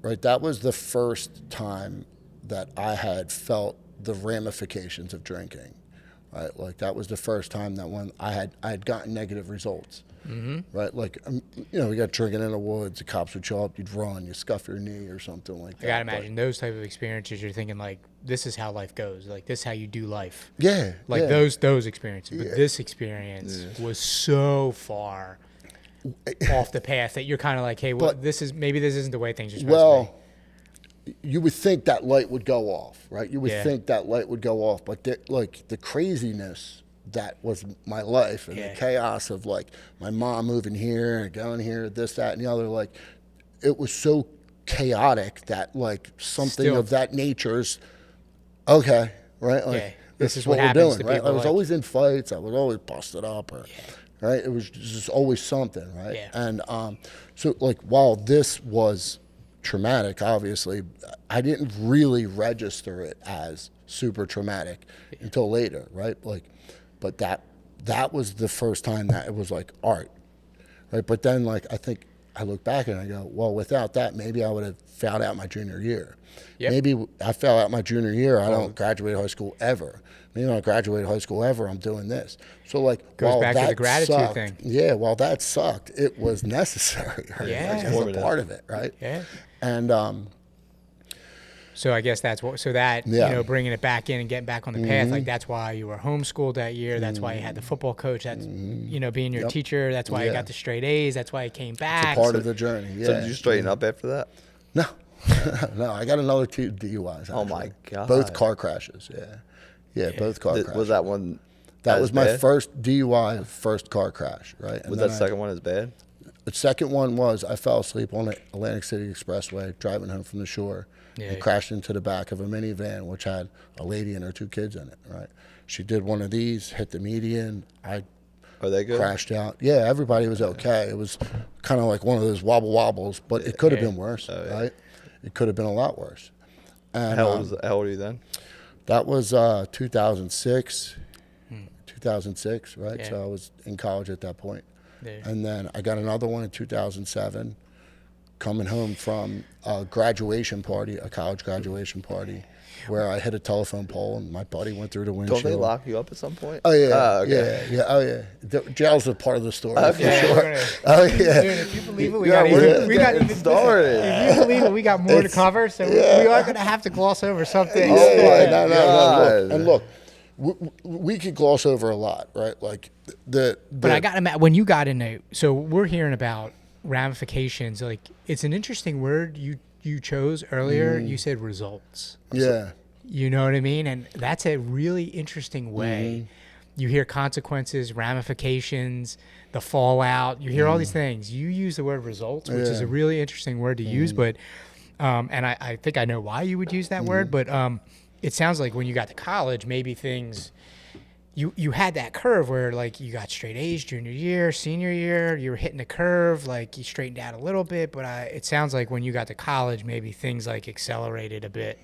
the first time that I had felt the ramifications of drinking, right? Like, that was the first time that when I had gotten negative results, right? Like, we got drinking in the woods, the cops would show up, you'd run, you scuff your knee or something like that. I gotta imagine those type of experiences, you're thinking like, this is how life goes, like, this is how you do life. Yeah. Like, those experiences, but this experience was so far off the path that you're kind of like, hey, well, this isn't the way things are supposed to be. You would think that light would go off, right? You would think that light would go off, but the craziness that was my life, and the chaos of like my mom moving here and going here, this, that, and the other, like, it was so chaotic that like something of that nature's okay, right? Like, this is what we're doing, right? I was always in fights. I was always busted up, right? It was just always something, right? Yeah. And so like, while this was traumatic, obviously, I didn't really register it as super traumatic until later, right? Like, but that that was the first time that it was like art, right? But then like I think I look back and I go, well, without that, maybe I would have failed out my junior year. Yep. Maybe I fell out my junior year. I don't graduate high school ever. Maybe I graduated high school ever. I'm doing this. So like, goes back to the gratitude sucked, thing. Yeah, while that sucked, it was necessary. Right? Yeah, like, as a part of it, right? Yeah. And so I guess that's what. So that you know, bringing it back in and getting back on the path, like that's why you were homeschooled that year. That's why you had the football coach. That's you know, being your teacher. That's why you got the straight A's. That's why you came back. It's a part of the journey. Yeah. So did you straighten up after that? No, no. I got another 2 DUIs. Actually. Oh my God! Both car crashes. Yeah, both car crashes. Was that one? That was my first DUI, first car crash. Right. Was that second one as bad? The second one was I fell asleep on the Atlantic City Expressway driving home from the shore. And crashed into the back of a minivan, which had a lady and her 2 kids in it, right? She did one of these, hit the median. Are they good? Crashed out. Yeah, everybody was okay. It was kind of like one of those wobbles, but it could have been worse, right? It could have been a lot worse. And, how old are you then? That was 2006, 2006, right? So I was in college at that point. And then I got another one in 2007. Coming home from a graduation party, a college graduation party, where I hit a telephone pole and my buddy went through the windshield. Don't they lock you up at some point? Oh yeah, okay. yeah. Oh yeah. The jail's a part of the story. For sure. Oh yeah. Dude, if you believe it, we got even started. If you believe it, we got more to cover. So we are going to have to gloss over something. No. And look, we could gloss over a lot, right? Like but I got to when you got in there. So we're hearing about ramifications. Like it's an interesting word you chose earlier. You said results. Yeah. You know what I mean? And that's a really interesting way. You hear consequences, ramifications, the fallout. You hear all these things. You use the word results, which is a really interesting word to use. But and I think I know why you would use that word. But it sounds like when you got to college, maybe things. You had that curve where like you got straight A's junior year, senior year, you were hitting the curve, like you straightened out a little bit, but it sounds like when you got to college, maybe things like accelerated a bit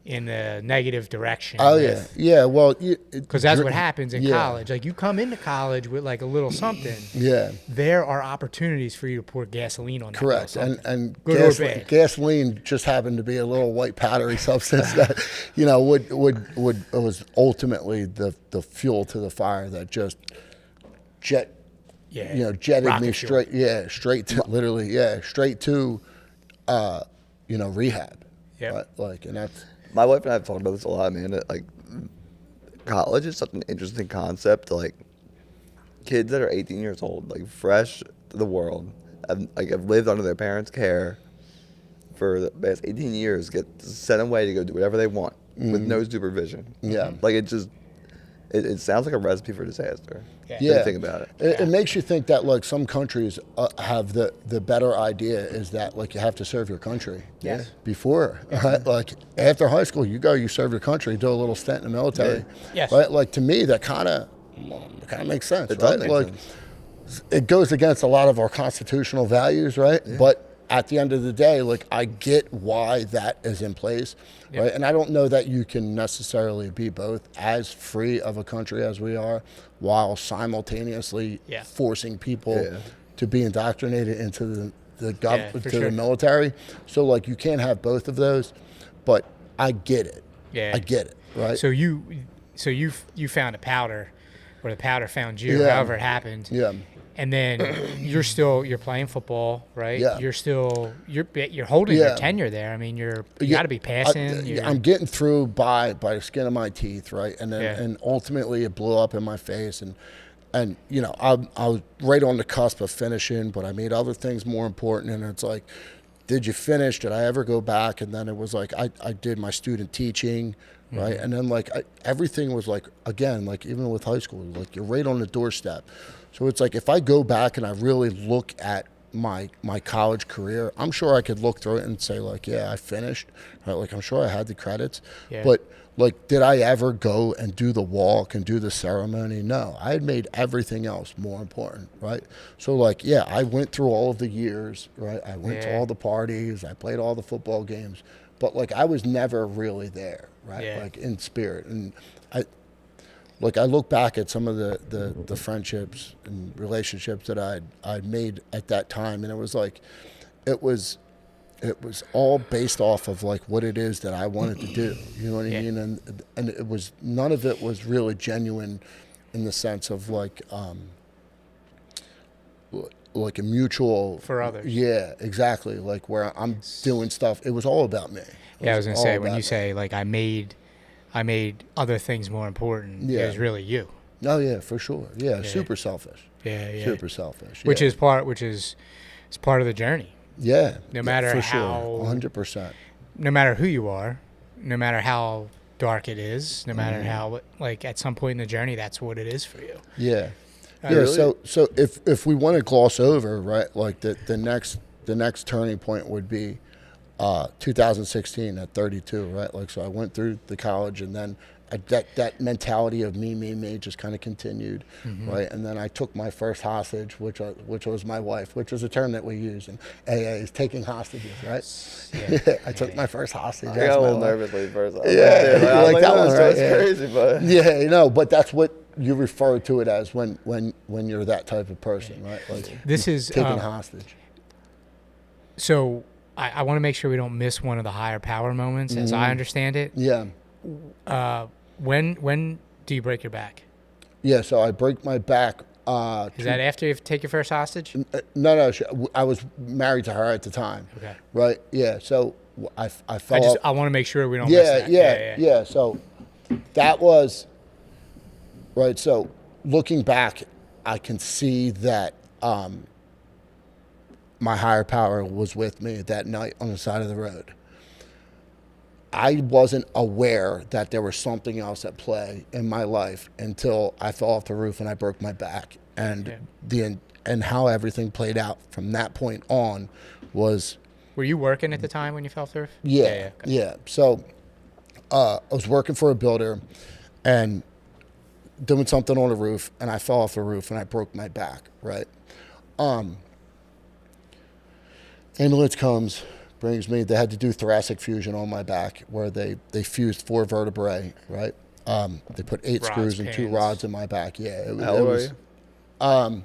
in the negative direction. Oh yeah. Well, because that's what happens in college. Like you come into college with like a little something. Yeah. There are opportunities for you to pour gasoline on that. Correct. And good or bad. Gasoline just happened to be a little white powdery substance that, you know, would was ultimately the fuel to the fire that just jetted rocket me fuel. straight to literally, straight to rehab. Yeah. Right? Like, and that's. My wife and I have talked about this a lot, man. Like, college is such an interesting concept. Like, kids that are 18 years old, like fresh to the world, have lived under their parents' care for the past 18 years, get sent away to go do whatever they want with no supervision. Yeah. Like, it sounds like a recipe for disaster. Yeah. Think about it. It makes you think that like some countries have the better idea is that like you have to serve your country. Yes. Before, right? Like after high school, you serve your country, do a little stint in the military. Yeah. Yes. Right? Like to me, that kind of makes sense. It right? does make like sense. it goes against a lot of our constitutional values, right? Yeah. But at the end of the day, like I get why that is in place, right? And I don't know that you can necessarily be both as free of a country as we are, while simultaneously forcing people to be indoctrinated into the military. So like you can't have both of those, but I get it. Yeah, I get it. Right. So you found a powder, or the powder found you, however it happened. Yeah. And then you're playing football, right? Yeah. You're holding your tenure there. I mean, you got to be passing. I'm getting through by the skin of my teeth, right? And then and ultimately it blew up in my face, and you know I was right on the cusp of finishing, but I made other things more important. And it's like, did you finish? Did I ever go back? And then it was like I did my student teaching. Right. And then like everything was like, again, like even with high school, like you're right on the doorstep. So it's like if I go back and I really look at my college career, I'm sure I could look through it and say like, yeah, I finished. Right? Like I'm sure I had the credits. Yeah. But like, did I ever go and do the walk and do the ceremony? No, I had made everything else more important. Right. So like, yeah, I went through all of the years. Right. I went to all the parties. I played all the football games. But like I was never really there, right? Like in spirit. And like I look back at some of the friendships and relationships that I'd made at that time, and it was like, it was all based off of like what it is that I wanted to do. You know what I mean? And it was, none of it was really genuine in the sense of like a mutual for others. Yeah, exactly. Like where I'm doing stuff, it was all about me. Yeah, I was gonna all say, when about you me. say like I made other things more important, Yeah. it was really you. Oh yeah, for sure. Yeah, super selfish. Yeah. Super selfish. Which yeah. is part of the journey. Yeah. No matter for how, sure, 100%. no matter who you are, no matter how dark it is, no matter how, like at some point in the journey, that's what it is for you. Yeah. Yeah. really- So if we want to gloss over, right, like the next turning point would be 2016 at 32, right? Like, so I went through the college, and then that mentality of me just kind of continued, right? And then I took my first hostage, which was my wife, which is a term that we use in AA, is taking hostages, right? Yeah. I took my first hostage. I as got a my little wife. nervously first. Yeah, I was like that one, "This right? is Yeah. crazy, but Yeah, you know, but that's what you refer to it as when you're that type of person, right? Like This is taking hostage. so. I want to make sure we don't miss one of the higher power moments, as I understand it. Yeah. When do you break your back? Yeah, so I break my back. Is that after you take your first hostage? No, I was married to her at the time. Okay. Right? Yeah, so I fell off. I want to make sure we don't miss that. Yeah. So that was, right, so looking back, I can see that my higher power was with me that night on the side of the road. I wasn't aware that there was something else at play in my life until I fell off the roof and I broke my back. And and how everything played out from that point on was... Were you working at the time when you fell off the roof? Yeah. So I was working for a builder and doing something on the roof, and I fell off the roof and I broke my back, right? Ambulance comes, brings me. They had to do thoracic fusion on my back, where they fused 4 vertebrae, right? They put 8 screws and 2 rods in my back. Yeah. How old are you?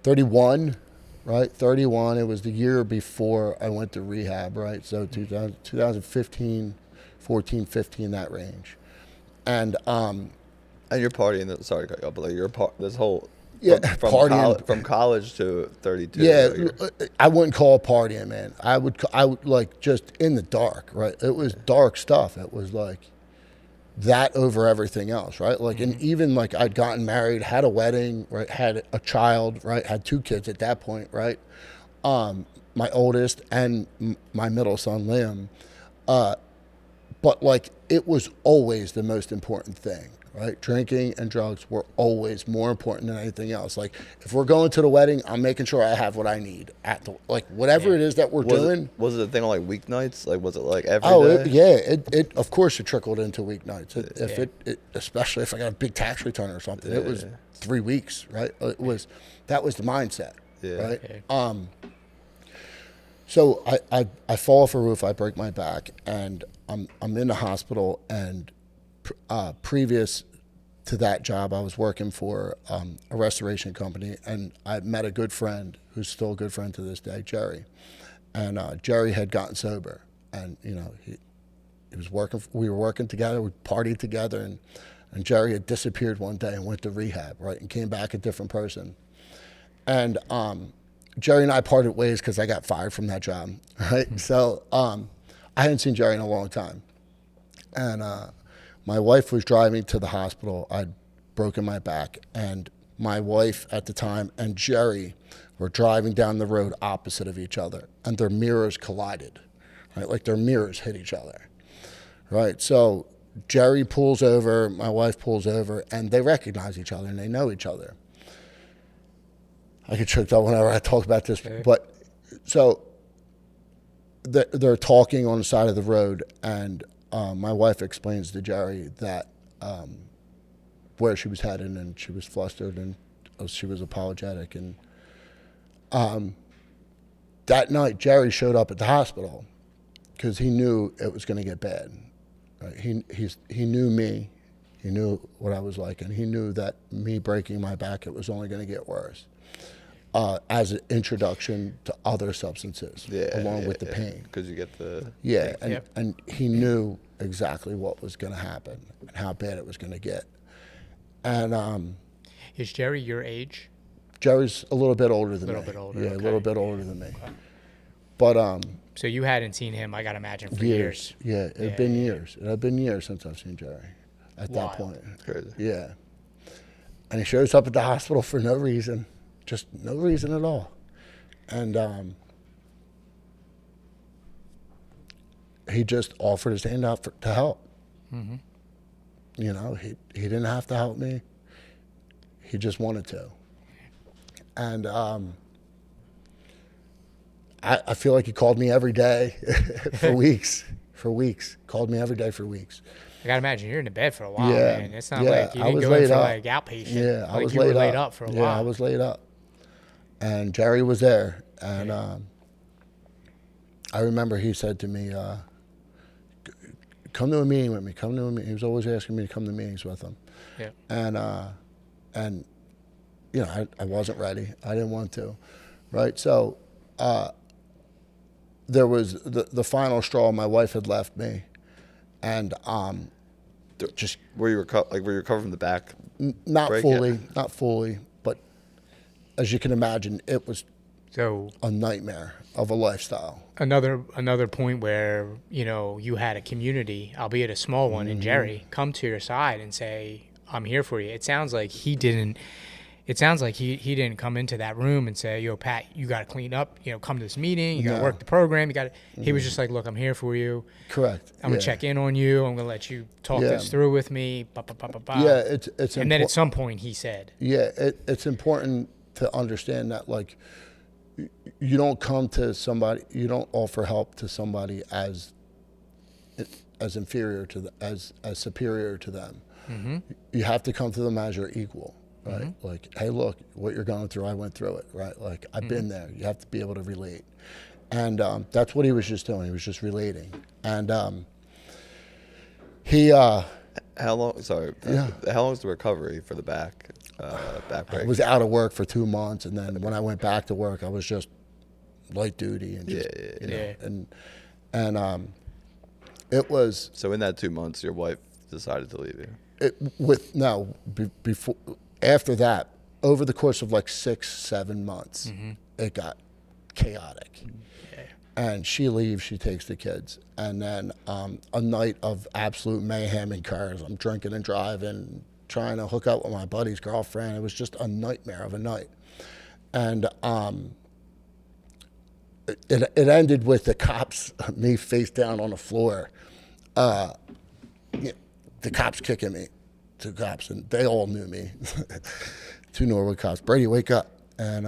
31, right? 31. It was the year before I went to rehab, right? So 2015, 14, 15, that range. And you're partying. Sorry to cut you off, but like this whole from partying from college to 32. Yeah, I wouldn't call it partying, man. I would like just in the dark, right? It was dark stuff. It was like that over everything else, right? Like, and even like I'd gotten married, had a wedding, right? Had a child, right? Had 2 kids at that point, right? My oldest and my middle son, Liam. But like, it was always the most important thing, right? Drinking and drugs were always more important than anything else. Like, if we're going to the wedding, I'm making sure I have what I need at the, like, whatever it is that we're doing. Was it a thing on like weeknights? Like, was it like every day? It of course it trickled into weeknights. Especially if I got a big tax return or something, it was 3 weeks, right? That was the mindset, right? Yeah. So I fall off a roof, I break my back, and I'm in the hospital. And previous to that job, I was working for a restoration company, and I met a good friend who's still a good friend to this day, Jerry. And Jerry had gotten sober, and you know he was working. We were working together, we partied together, and Jerry had disappeared one day and went to rehab, right, and came back a different person. And Jerry and I parted ways because I got fired from that job, right? So I hadn't seen Jerry in a long time. And my wife was driving to the hospital. I'd broken my back. And my wife at the time and Jerry were driving down the road opposite of each other. And their mirrors collided, right? Like their mirrors hit each other, right? So Jerry pulls over, my wife pulls over, and they recognize each other and they know each other. I get choked up whenever I talk about this, but so they're talking on the side of the road, and my wife explains to Jerry that where she was headed, and she was flustered, and she was apologetic. And that night, Jerry showed up at the hospital because he knew it was going to get bad. Right? He knew me, He knew what I was like, and he knew that me breaking my back, it was only going to get worse. As an introduction to other substances, along with the pain. Because you get the... Yeah, and he knew exactly what was going to happen and how bad it was going to get. And is Jerry your age? Jerry's a little bit older than me. A little bit older. Yeah, okay. a little bit older than me. Okay. But so you hadn't seen him, I gotta imagine, for years. Yeah, it had been years. It had been years since I've seen Jerry. At Wild. that point. Crazy. Yeah. And he shows up at the hospital for no reason, just no reason at all. And he just offered his hand out to help. Mm-hmm. You know, he didn't have to help me. He just wanted to. And I feel like he called me every day for weeks. Called me every day for weeks. I gotta imagine you're in the bed for a while, Yeah, man. It's not like you I didn't was go in laid for up. like outpatient. Yeah, I like was you were laid laid up for a while. Yeah, I was laid up. And Jerry was there. And I remember he said to me, come to a meeting with me, come to a meeting. He was always asking me to come to meetings with him. Yeah. And you know, I wasn't ready. I didn't want to, right? So there was the final straw. My wife had left me, and just were you recovered from the back? Not break fully, yet? not fully, but as you can imagine, it was so a nightmare of a lifestyle. Another point where, you know, you had a community, albeit a small one, and Jerry come to your side and say, I'm here for you. It sounds like he didn't come into that room and say, yo, Pat, you got to clean up, you know, come to this meeting, you got to work the program, he was just like, look, I'm here for you. Correct. I'm going to check in on you. I'm going to let you talk this through with me. Yeah, it's and then at some point he said, yeah, it's important to understand that, like, you don't come to somebody, you don't offer help to somebody as inferior to as superior to them. Mm-hmm. You have to come to them as your equal, right? Mm-hmm. Like, hey, look, what you're going through, I went through it, right? Like, I've been there. You have to be able to relate, and that's what he was just doing. He was just relating, and he. How long? Sorry. Yeah. How long was the recovery for the back break? I was out of work for 2 months, and then when I went back to work, I was just light duty and just, you know, and it was. So in that 2 months, your wife decided to leave you. Before, after that, over the course of like 6-7 months, it got chaotic. And she leaves, she takes the kids. And then a night of absolute mayhem in cars. I'm drinking and driving, trying to hook up with my buddy's girlfriend. It was just a nightmare of a night. And it ended with the cops, me face down on the floor. The cops kicking me, 2 cops, and they all knew me. 2 Norwood cops. Brady, wake up. And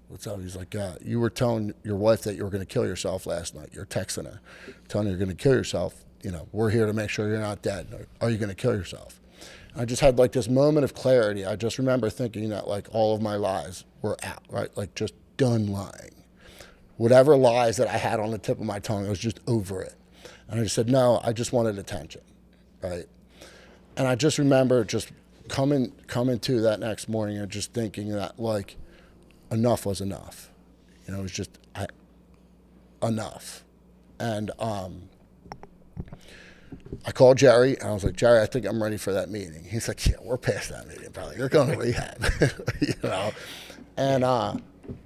what's up? He's like, you were telling your wife that you were going to kill yourself last night. You're texting her, telling her you're going to kill yourself. You know, we're here to make sure you're not dead. Are you going to kill yourself? And I just had like this moment of clarity. I just remember thinking that like all of my lies were out, right? Like just done lying. Whatever lies that I had on the tip of my tongue, I was just over it. And I just said, no, I just wanted attention, right? And I just remember just coming to that next morning and just thinking that like, enough was enough. You know, it was just enough. And I called Jerry, and I was like, Jerry, I think I'm ready for that meeting. He's like, yeah, we're past that meeting, probably. You're going to rehab, you know. And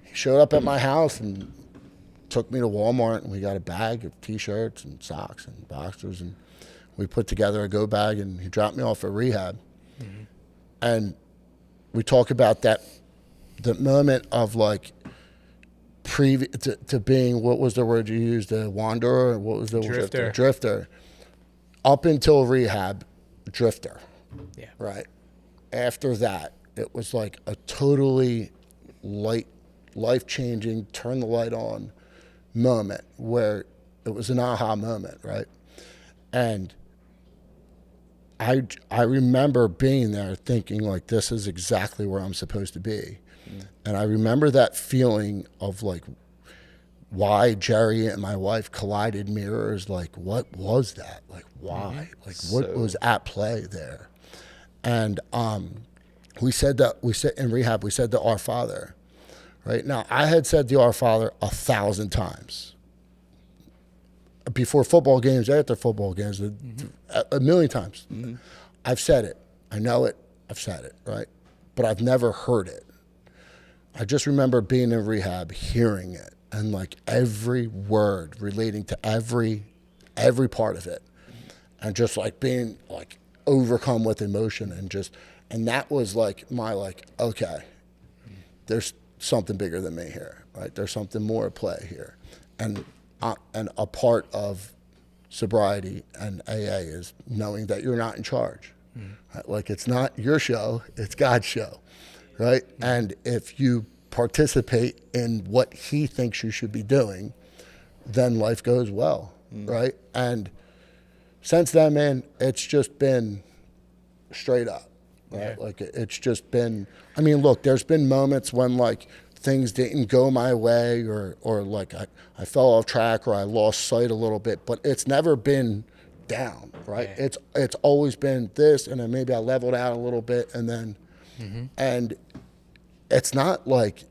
he showed up at my house and took me to Walmart, and we got a bag of T-shirts and socks and boxers, and we put together a go bag, and he dropped me off at rehab. Mm-hmm. And we talk about that, the moment of like to being, what was the word you used, a wanderer, what was the Drifter. word? Drifter. Up until rehab, drifter. Yeah. Right. After that, it was like a totally life-changing, turn the light on moment where it was an aha moment, right? And I remember being there thinking like, this is exactly where I'm supposed to be. And I remember that feeling of like why Jerry and my wife collided mirrors. Like, what was that? Like, why? Like, what was at play there? And we said in rehab, we said the Our Father. Right now, I had said the Our Father 1,000 times before football games, after football games, a million times. I've said it. I know it. I've said it, right? But I've never heard it. I just remember being in rehab, hearing it, and like every word relating to every part of it, and just like being like overcome with emotion, and that was like okay, there's something bigger than me here, right? There's something more at play here, and a part of sobriety and AA is knowing that you're not in charge. Right? Like, it's not your show, it's God's show, right? And if you participate in what he thinks you should be doing, then life goes well, right? And since then, man, it's just been straight up, right? Like, it's just been, I mean, look, there's been moments when like things didn't go my way, or like I fell off track, or I lost sight a little bit, but it's never been down, right? It's always been this, and then maybe I leveled out a little bit, and then and it's not like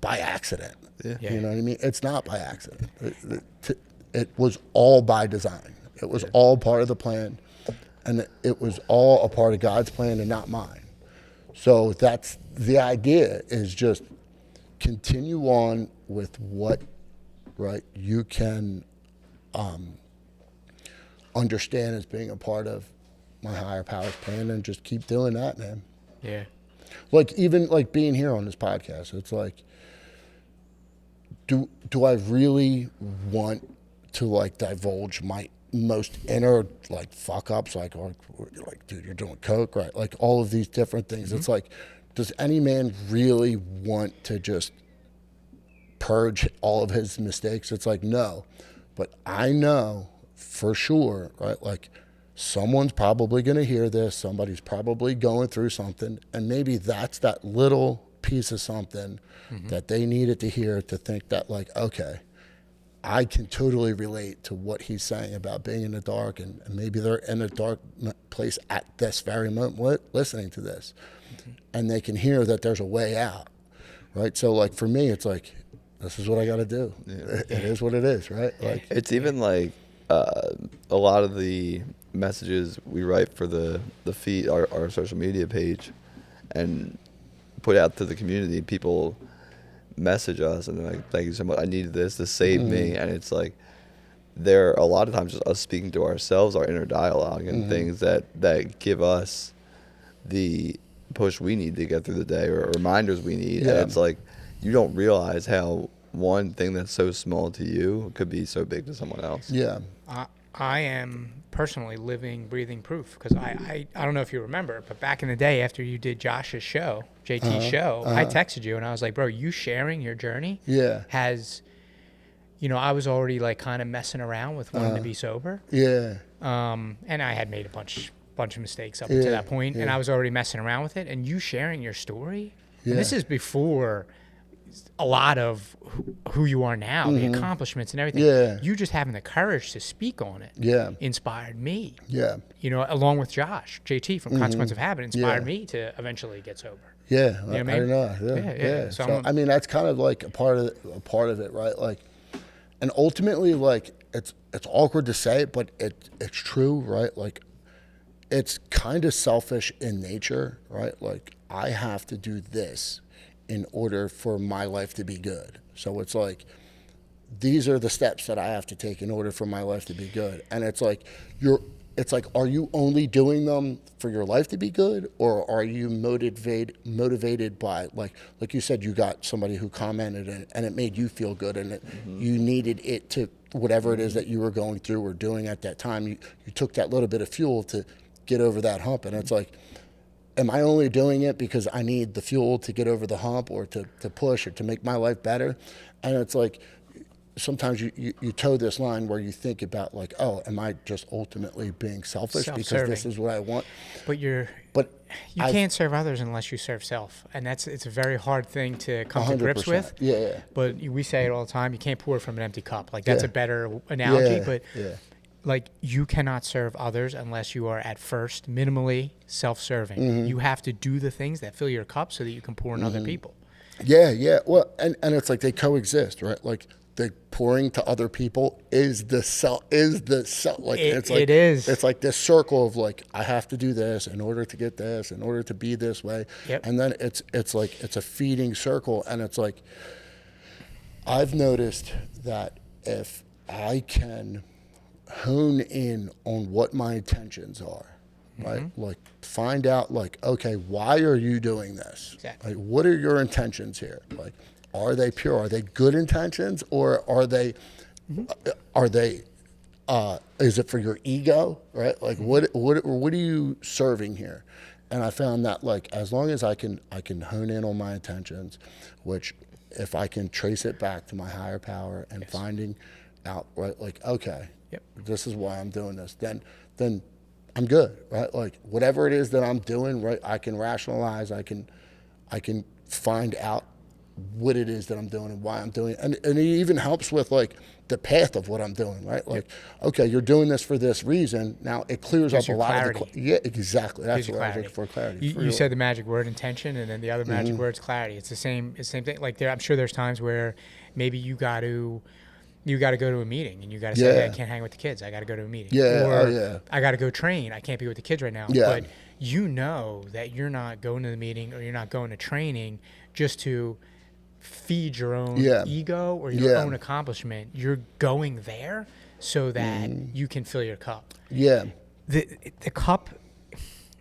by accident. You know what I mean? It's not by accident. It was all by design. It was all part of the plan, and it was all a part of God's plan and not mine. So that's the idea, is just continue on with what, right, you can understand as being a part of my higher power's plan, and just keep doing that, man. Yeah. Like, even like being here on this podcast, it's like, do I really want to like divulge my most inner like fuck ups, like dude, you're doing coke, right? Like all of these different things. It's like, does any man really want to just purge all of his mistakes? It's like, no. But I know for sure, right? Like, someone's probably going to hear this. Somebody's probably going through something. And maybe that's that little piece of something that they needed to hear, to think that like, okay, I can totally relate to what he's saying about being in the dark. And maybe they're in a dark place at this very moment listening to this. And they can hear that there's a way out, right? So like, for me, it's like, this is what I got to do. It is what it is, right? Like, it's even like a lot of the messages we write for the feed, our social media page, and put out to the community. People message us and they're like, thank you so much, I needed this saved me. And it's like, there are a lot of times just us speaking to ourselves, our inner dialogue, and things that give us the push we need to get through the day, or reminders we need. And it's like, you don't realize how one thing that's so small to you could be so big to someone else. I am personally living, breathing proof, because I don't know if you remember, but back in the day, after you did Josh's show, JT's show, I texted you and I was like, bro, you sharing your journey has, you know, I was already like kind of messing around with wanting to be sober. And I had made a bunch of mistakes up to that point, and I was already messing around with it. And you sharing your story, and this is before a lot of who you are now, the accomplishments and everything. You just having the courage to speak on it inspired me. You know, along with Josh, JT from Consequence of Habit, inspired me to eventually get sober. You know what I mean? I know. So I mean, that's kind of like a part of it, right? Like, and ultimately, like, it's awkward to say it, but it's true, right? Like, it's kind of selfish in nature, right? Like, I have to do this in order for my life to be good. So it's like, these are the steps that I have to take in order for my life to be good. And it's like, are you only doing them for your life to be good, or are you motivated by, like you said, you got somebody who commented and it made you feel good, and you needed it to, whatever it is that you were going through or doing at that time, you took that little bit of fuel to get over that hump. And it's like, am I only doing it because I need the fuel to get over the hump, or to push, or to make my life better? And it's like, sometimes you toe this line where you think about like, oh, am I just ultimately being selfish because this is what I want? But you can't serve others unless you serve self, and it's a very hard thing to come to grips with. Yeah. But we say it all the time. You can't pour from an empty cup. Like that's a better analogy. But like you cannot serve others unless you are at first minimally self-serving. You have to do the things that fill your cup so that you can pour in other people. Yeah. Well, and it's like they coexist, right? Like the pouring to other people is the self. Like it is. It's like this circle of like I have to do this in order to get this, in order to be this way. Yep. And then it's like it's a feeding circle, and it's like I've noticed that if I can hone in on what my intentions are, right? Like find out like, okay, why are you doing this? Exactly. Like, what are your intentions here? Like, are they pure? Are they good intentions, or are they is it for your ego, right? Like what are you serving here? And I found that like as long as I can hone in on my intentions, which if I can trace it back to my higher power and finding out, right, like, okay, this is why I'm doing this, then I'm good, right? Like whatever it is that I'm doing, right, I can rationalize, I can find out what it is that I'm doing and why I'm doing it. And it even helps with like the path of what I'm doing, right? Like, okay, you're doing this for this reason. Now it clears up a lot of the yeah, exactly. That's what I was looking for, clarity. You said the magic word intention, and then the other magic word is clarity. It's the same thing. Like I'm sure there's times where maybe you got to go to a meeting and you got to say, hey, I can't hang with the kids. I got to go to a meeting. Or I got to go train. I can't be with the kids right now. But you know that you're not going to the meeting or you're not going to training just to feed your own ego or your own accomplishment. You're going there so that you can fill your cup. The cup,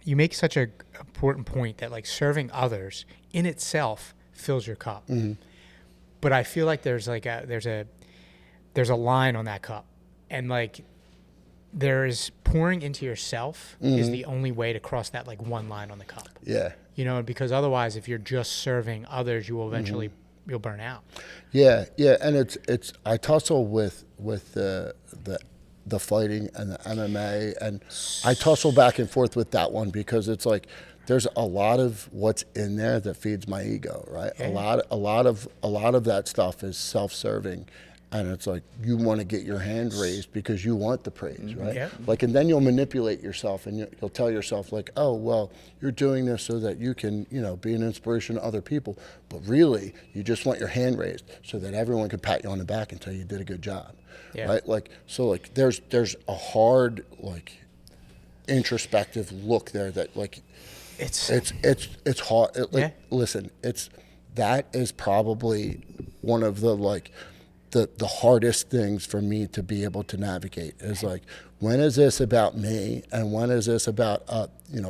you make such an important point that like serving others in itself fills your cup. But I feel like there's a line on that cup, and like there's pouring into yourself is the only way to cross that like one line on the cup. You know, because otherwise if you're just serving others, you will eventually you'll burn out. And it's I tussle with the fighting and the MMA, and I tussle back and forth with that one because it's like there's a lot of what's in there that feeds my ego, right? A lot of that stuff is self-serving. And it's like you want to get your hand raised because you want the praise, right? Like, and then you'll manipulate yourself, and you'll tell yourself like, oh, well, you're doing this so that you can, be an inspiration to other people. But really, you just want your hand raised so that everyone can pat you on the back and tell you did a good job, right? Like, so like there's a hard like introspective look there that like it's hard. Listen, that is probably one of the like. The hardest things for me to be able to navigate is like, when is this about me, and when is this about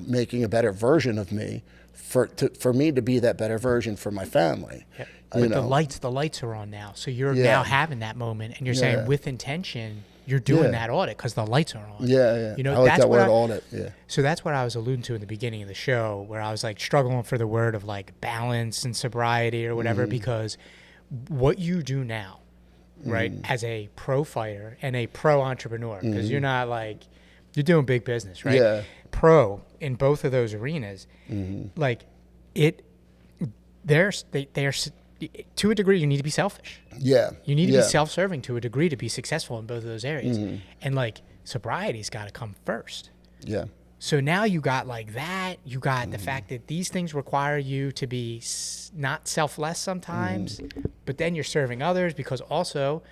making a better version of me for me to be that better version for my family. But the lights are on now, so you're now having that moment, and you're saying with intention you're doing that audit because the lights are on. You know, I like that's that what word audit. So that's what I was alluding to in the beginning of the show, where I was like struggling for the word of like balance and sobriety or whatever, because what you do now, right, as a pro fighter and a pro entrepreneur, because you're not like, you're doing big business, right? Pro in both of those arenas, like they're to a degree, you need to be selfish. You need to be self-serving to a degree to be successful in both of those areas. And like sobriety's got to come first. So now you got like that, you got the fact that these things require you to be not selfless sometimes, but then you're serving others because also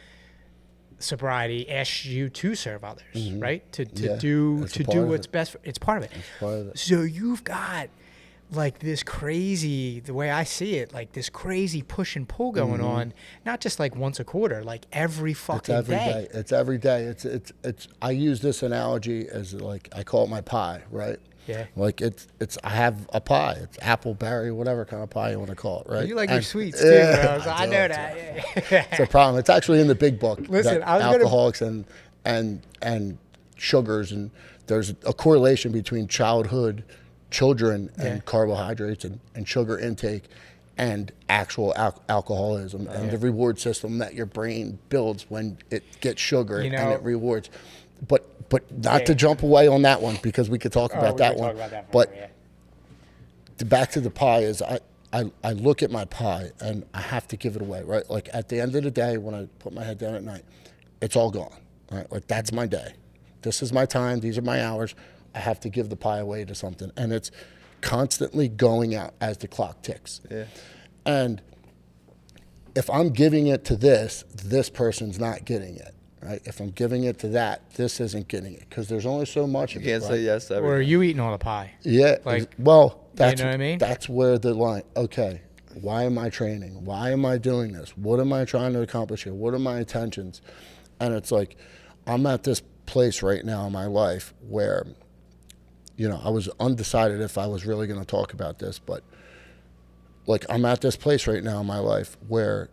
sobriety asks you to serve others, right? To do what's best. It's part of it. So you've got like this crazy, the way I see it, like this crazy push and pull going on, not just like once a quarter, like every fucking day. It's every day. It's I use this analogy as like, I call it my pie, right? Like it's I have a pie. It's apple, berry, whatever kind of pie you want to call it, right? You like your sweets too, bro. So I know that. It's a problem. It's actually in the big book. Listen, alcoholics and sugars, and there's a correlation between children and carbohydrates and sugar intake and actual alcoholism and the reward system that your brain builds when it gets sugar and it rewards. But not to jump away on that one, because we could talk about that one. But back to the pie is I look at my pie and I have to give it away, right? Like at the end of the day, when I put my head down at night, it's all gone, right? Like that's my day. This is my time. These are my hours. I have to give the pie away to something. And it's constantly going out as the clock ticks. Yeah. And if I'm giving it to this person's not getting it, right? If I'm giving it to that, this isn't getting it, because there's only so much of it. You can't say yes to everything. Or are you eating all the pie? Yeah. Like, well, that's, you know what I mean? That's where the line, okay, why am I training? Why am I doing this? What am I trying to accomplish here? What are my intentions? And it's like, I'm at this place right now in my life where, I was undecided if I was really going to talk about this, but like I'm at this place right now in my life where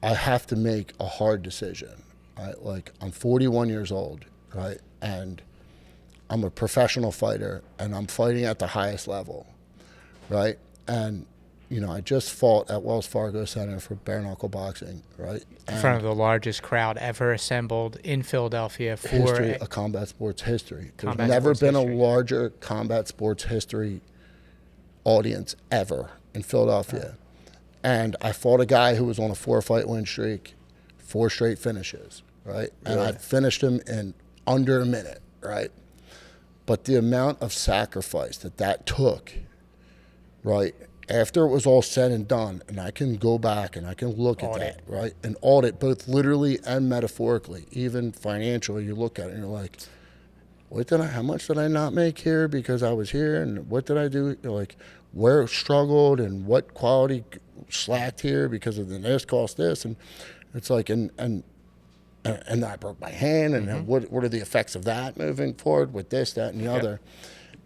I have to make a hard decision, right? Like I'm 41 years old, right? And I'm a professional fighter and I'm fighting at the highest level, right? And, I just fought at Wells Fargo Center for bare knuckle boxing, right? In front of the largest crowd ever assembled in Philadelphia for history of combat sports history. There's never been a larger combat sports history audience ever in Philadelphia. And I fought a guy who was on a 4-fight win streak, 4 straight finishes, right? And I finished him in under a minute, right? But the amount of sacrifice that took, right? After it was all said and done, and I can go back and I can look at that, right? And audit both literally and metaphorically, even financially. You look at it and you're like, how much did I not make here because I was here? And what did I do? Like, where struggled and what quality slacked here because of this cost this? And it's like, and I broke my hand. And what are the effects of that moving forward with this, that, and the other?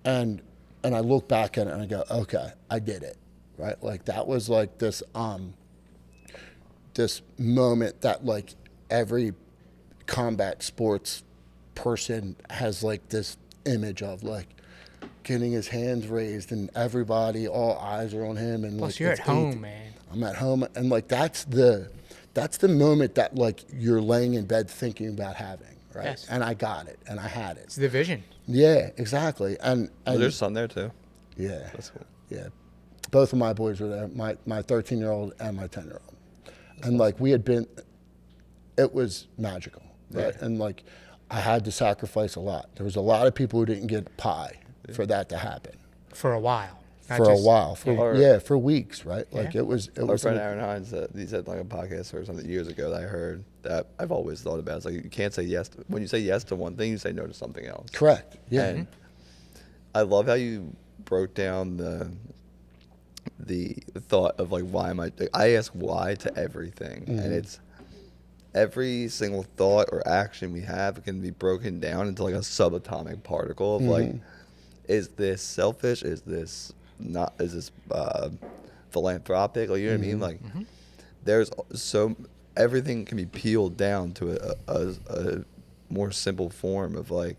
And I look back at it and I go, okay, I did it. Right, like that was like this moment that like every combat sports person has like this image of, like getting his hands raised and everybody, all eyes are on him, and plus like you're at home, man. I'm at home, and like that's the moment that like you're laying in bed thinking about having, right? Yes. And I got it, and I had it. It's the vision. Yeah, exactly. And there's son there too. Yeah, that's cool. Yeah. Both of my boys were there, my 13-year-old and my 10-year-old. And like it was magical, right? Yeah. And like I had to sacrifice a lot. There was a lot of people who didn't get pie for that to happen. For a while. For weeks, right? Like it was. Our friend Aaron Hines, he said like a podcast or something years ago that I heard that I've always thought about. It's like you can't say yes. When you say yes to one thing, you say no to something else. Correct. Yeah. And I love how you broke down the thought of like, why am I ask why to everything, and it's every single thought or action we have can be broken down into like a subatomic particle of like, is this selfish, is this not, is this philanthropic, like, you know what I mean? Like there's everything can be peeled down to a more simple form of like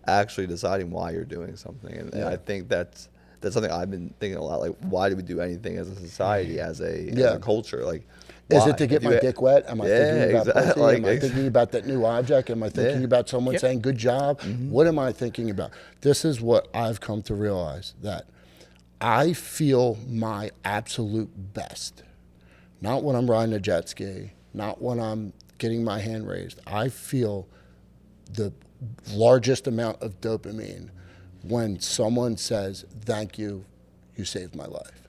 actually deciding why you're doing something, and I think that's something I've been thinking a lot. Like, why do we do anything as a society, as a culture? Like, why? Is it to get my dick wet? Am I thinking about pussy? Like, am I thinking about that new object? Am I thinking about someone saying good job? What am I thinking about? This is what I've come to realize, that I feel my absolute best. Not when I'm riding a jet ski, not when I'm getting my hand raised. I feel the largest amount of dopamine when someone says, thank you, you saved my life.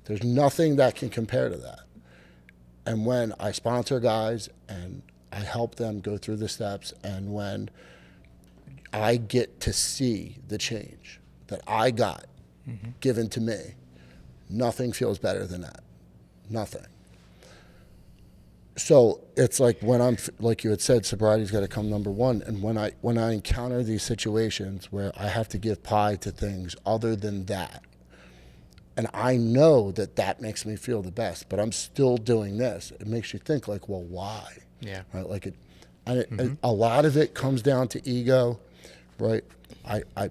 There's nothing that can compare to that. And when I sponsor guys and I help them go through the steps, and when I get to see the change that I got given to me, nothing feels better than that. Nothing. So it's like when I'm, like you had said, sobriety's got to come number one. And when I encounter these situations where I have to give pie to things other than that, and I know that makes me feel the best, but I'm still doing this, it makes you think like, well, why? Yeah. Right. Like a lot of it comes down to ego, right? A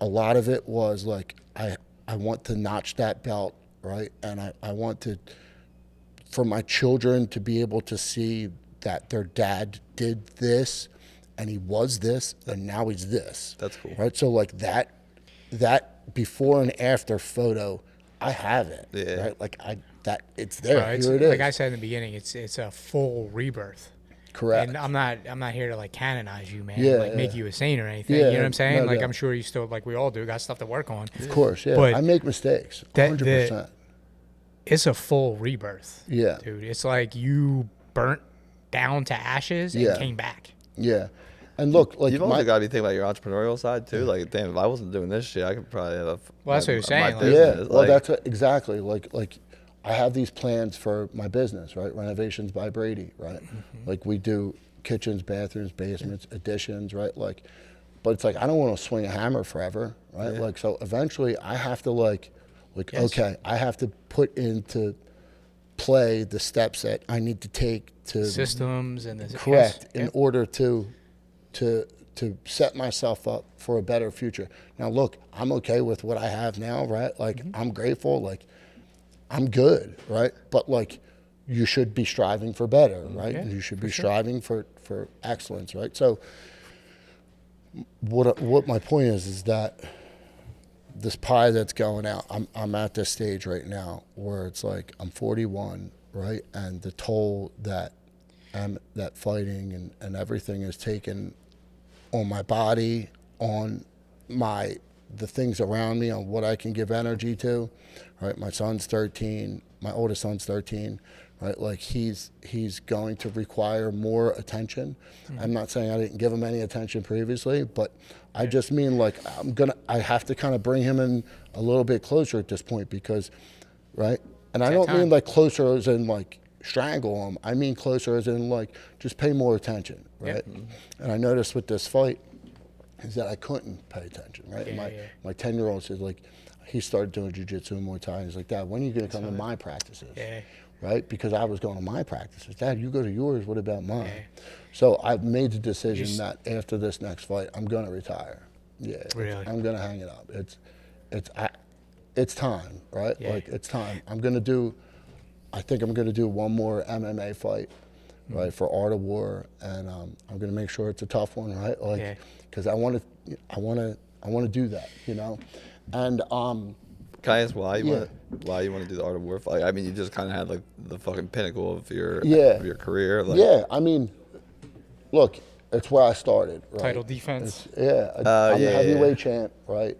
lot of it was like, I want to notch that belt right? And I want to, for my children to be able to see that their dad did this and he was this and now he's this. That's cool. Right? So like that before and after photo, I have it. Yeah. Right? Like it's there. Right, Here it is. like I said in the beginning, it's a full rebirth. Correct. And I'm not here to like canonize you, man. Yeah, like make you a saint or anything. Yeah, You know what I'm saying? no like doubt. I'm sure you still, like we all do, got stuff to work on. Of course, yeah. But I make mistakes. 100%. It's a full rebirth. Yeah. Dude, it's like you burnt down to ashes and Yeah. came back. Yeah. And look, like You've also got to be thinking about your entrepreneurial side too. Like, damn, if I wasn't doing this shit, I could probably have Well, that's what you're saying, like- yeah, business. well, that's exactly like I have these plans for my business, right? Renovations by Brady, right? Like we do kitchens, bathrooms, basements, additions, right? Like, but it's like I don't want to swing a hammer forever, right? Yeah. Like, so eventually I have to like Yes. okay, I have to put into play the steps that I need to take to Systems and the correct yes, in order to set myself up for a better future. Now look, I'm okay with what I have now, right? Like I'm grateful, like I'm good, right? But like you should be striving for better, right? Yeah, You should be for sure. striving for excellence, right? So what my point is that this pie that's going out, I'm at this stage right now where it's like I'm 41, right? And the toll that that fighting and everything is taken on my body, on the things around me, on what I can give energy to, right? My son's 13, my oldest son's 13, right? Like he's going to require more attention. I'm not saying I didn't give him any attention previously, but I just mean like I have to kind of bring him in a little bit closer at this point because, right? And I don't mean like closer as in like strangle him. I mean closer as in like just pay more attention, right? And I noticed with this fight is that I couldn't pay attention, right? My 10-year-old said like he started doing jiu-jitsu and Muay Thai. He's like, Dad, when are you going to come to my practices? Yeah. Right? Because I was going to my practices. Dad, you go to yours. What about mine? So I've made the decision that after this next fight, I'm going to retire. Yeah. Really? I'm going to hang it up. It's time, right? Yeah. Like it's time. I think I'm going to do one more MMA fight, right, for Art of War, and I'm going to make sure it's a tough one, right? Like, because I want to do that, you know, and Can I ask why you want to do the Art of War fight? I mean, you just kind of had like the fucking pinnacle of your career. Like, yeah. I mean, look, it's where I started. Right? Title defense. I'm the heavyweight champ, right?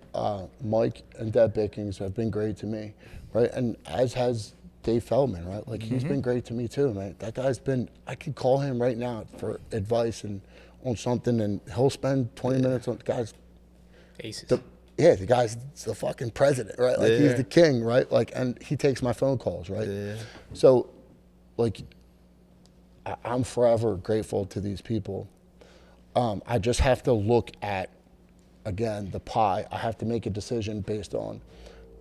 Mike and Deb Bickings have been great to me, right? And as has Dave Feldman, right? Like he's been great to me too, man. That guy's been. I could call him right now for advice and on something, and he'll spend 20 minutes on guys. Aces. The guy's the fucking president, right? Like he's the king, right? Like, and he takes my phone calls, right? Yeah. So, like, I'm forever grateful to these people. I just have to look at, again, the pie. I have to make a decision based on,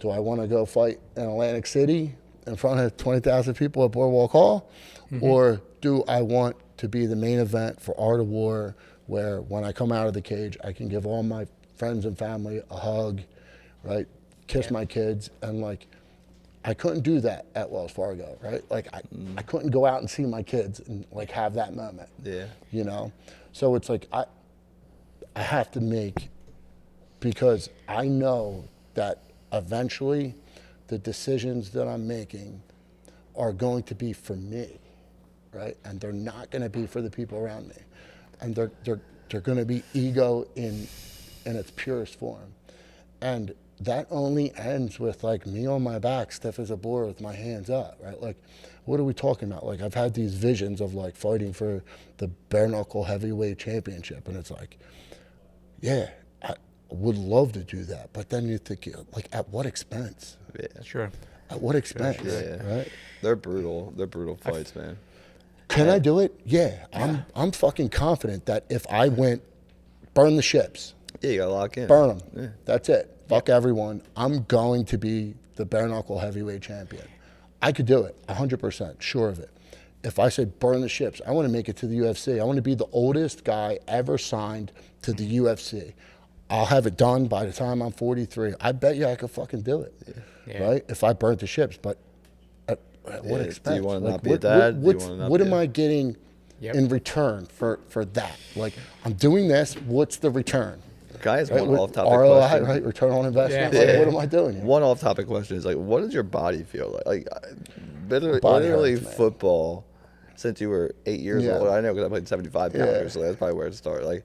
do I want to go fight in Atlantic City in front of 20,000 people at Boardwalk Hall, or do I want to be the main event for Art of War, where when I come out of the cage, I can give all my friends and family a hug, right? Kiss my kids, and like, I couldn't do that at Wells Fargo, right? Like, I couldn't go out and see my kids and like have that moment. Yeah. You know, so it's like I have to make, because I know that eventually the decisions that I'm making are going to be for me, right? And they're not going to be for the people around me, and they're going to be ego in its purest form, and that only ends with like me on my back, stiff as a board, with my hands up, right? Like, what are we talking about? Like, I've had these visions of like fighting for the bare knuckle heavyweight championship, and it's like, yeah, I would love to do that, but then you think, like, at what expense? Yeah. Sure. At what expense? Yeah. Right? They're brutal. They're brutal fights, man. Can I do it? Yeah. I'm fucking confident that if I went, burn the ships, Yeah, you gotta lock in. burn them. Yeah. That's it. Fuck everyone. I'm going to be the bare knuckle heavyweight champion. I could do it, 100%, sure of it. If I said burn the ships, I want to make it to the UFC. I want to be the oldest guy ever signed to the UFC. I'll have it done by the time I'm 43. I bet you I could fucking do it, right? If I burnt the ships, but at what expense? Do you want to not be a dad? What am I getting in return for that? Like, I'm doing this. What's the return? Guys, one off-topic ROI, question. right? Return on investment. Yeah. Like, what am I doing here? One off-topic question is like, what does your body feel like? Like, Body literally hurts, man. football since you were 8 years Yeah. old. I know because I played 75 pounders, so that's probably where it started. Like,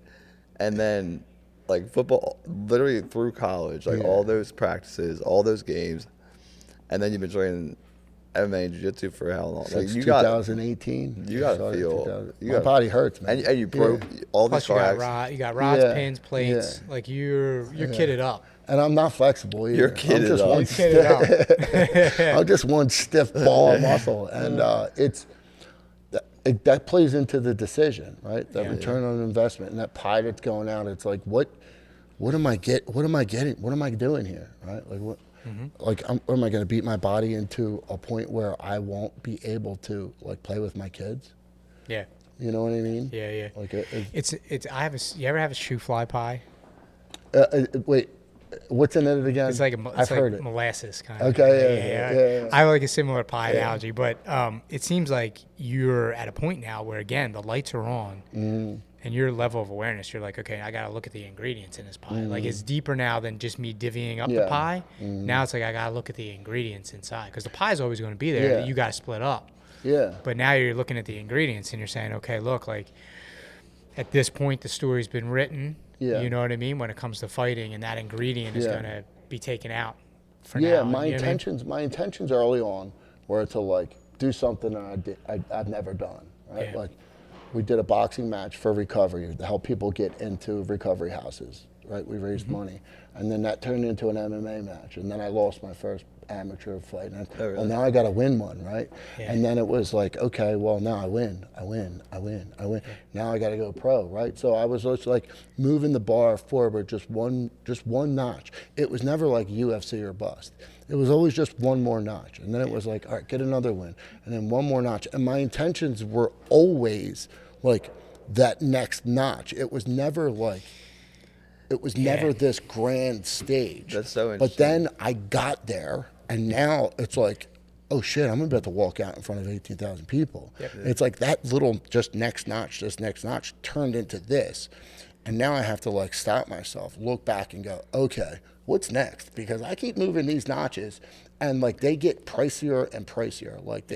and then like football, literally through college, like all those practices, all those games, and then you've been training MMA and jiu-jitsu for how long? Since Like 2018. you gotta feel. My body hurts, man. And you broke all these Plus, you got rods, pins, plates. Like you're kitted up. And I'm not flexible either. You're kitted up. One Kitted up. I'm just one stiff ball of muscle, and that plays into the decision, right? That return on investment and that pie that's going out. It's like, what am I getting? What am I doing here, right? Like what? Like, am I going to beat my body into a point where I won't be able to like play with my kids? Yeah. You know what I mean? Yeah. Like It's. You ever have a shoe fly pie? wait, what's in it again? It's like I've heard it. molasses kind of. Okay, yeah. I have like a similar pie analogy, but it seems like you're at a point now where again the lights are on, and your level of awareness, you're like, okay, I gotta look at the ingredients in this pie. Like it's deeper now than just me divvying up the pie. Now it's like I gotta look at the ingredients inside because the pie is always going to be there. You gotta split up. Yeah. But now you're looking at the ingredients and you're saying, okay, look, like at this point the story's been written. Yeah. You know what I mean? When it comes to fighting, and that ingredient is going to be taken out for Yeah, now. my you know what I mean? intentions early on were to like do something I've never done, right? Yeah. Like we did a boxing match for recovery to help people get into recovery houses, right? We raised money, and then that turned into an MMA match, and then I lost my first amateur fight, and well, now I got to win one, right? Yeah. And then it was like, okay, well now I win. Now I got to go pro, right? So I was just like moving the bar forward just one notch. It was never like UFC or bust. It was always just one more notch, and then it was like, all right, get another win, and then one more notch. And my intentions were always like that next notch. It was never like. It was never this grand stage. That's so interesting. But then I got there, and now it's like, oh shit, I'm about to walk out in front of 18,000 people. Yep. It's like that little just next notch turned into this. And now I have to like stop myself, look back and go, okay, what's next? Because I keep moving these notches and like they get pricier and pricier. Like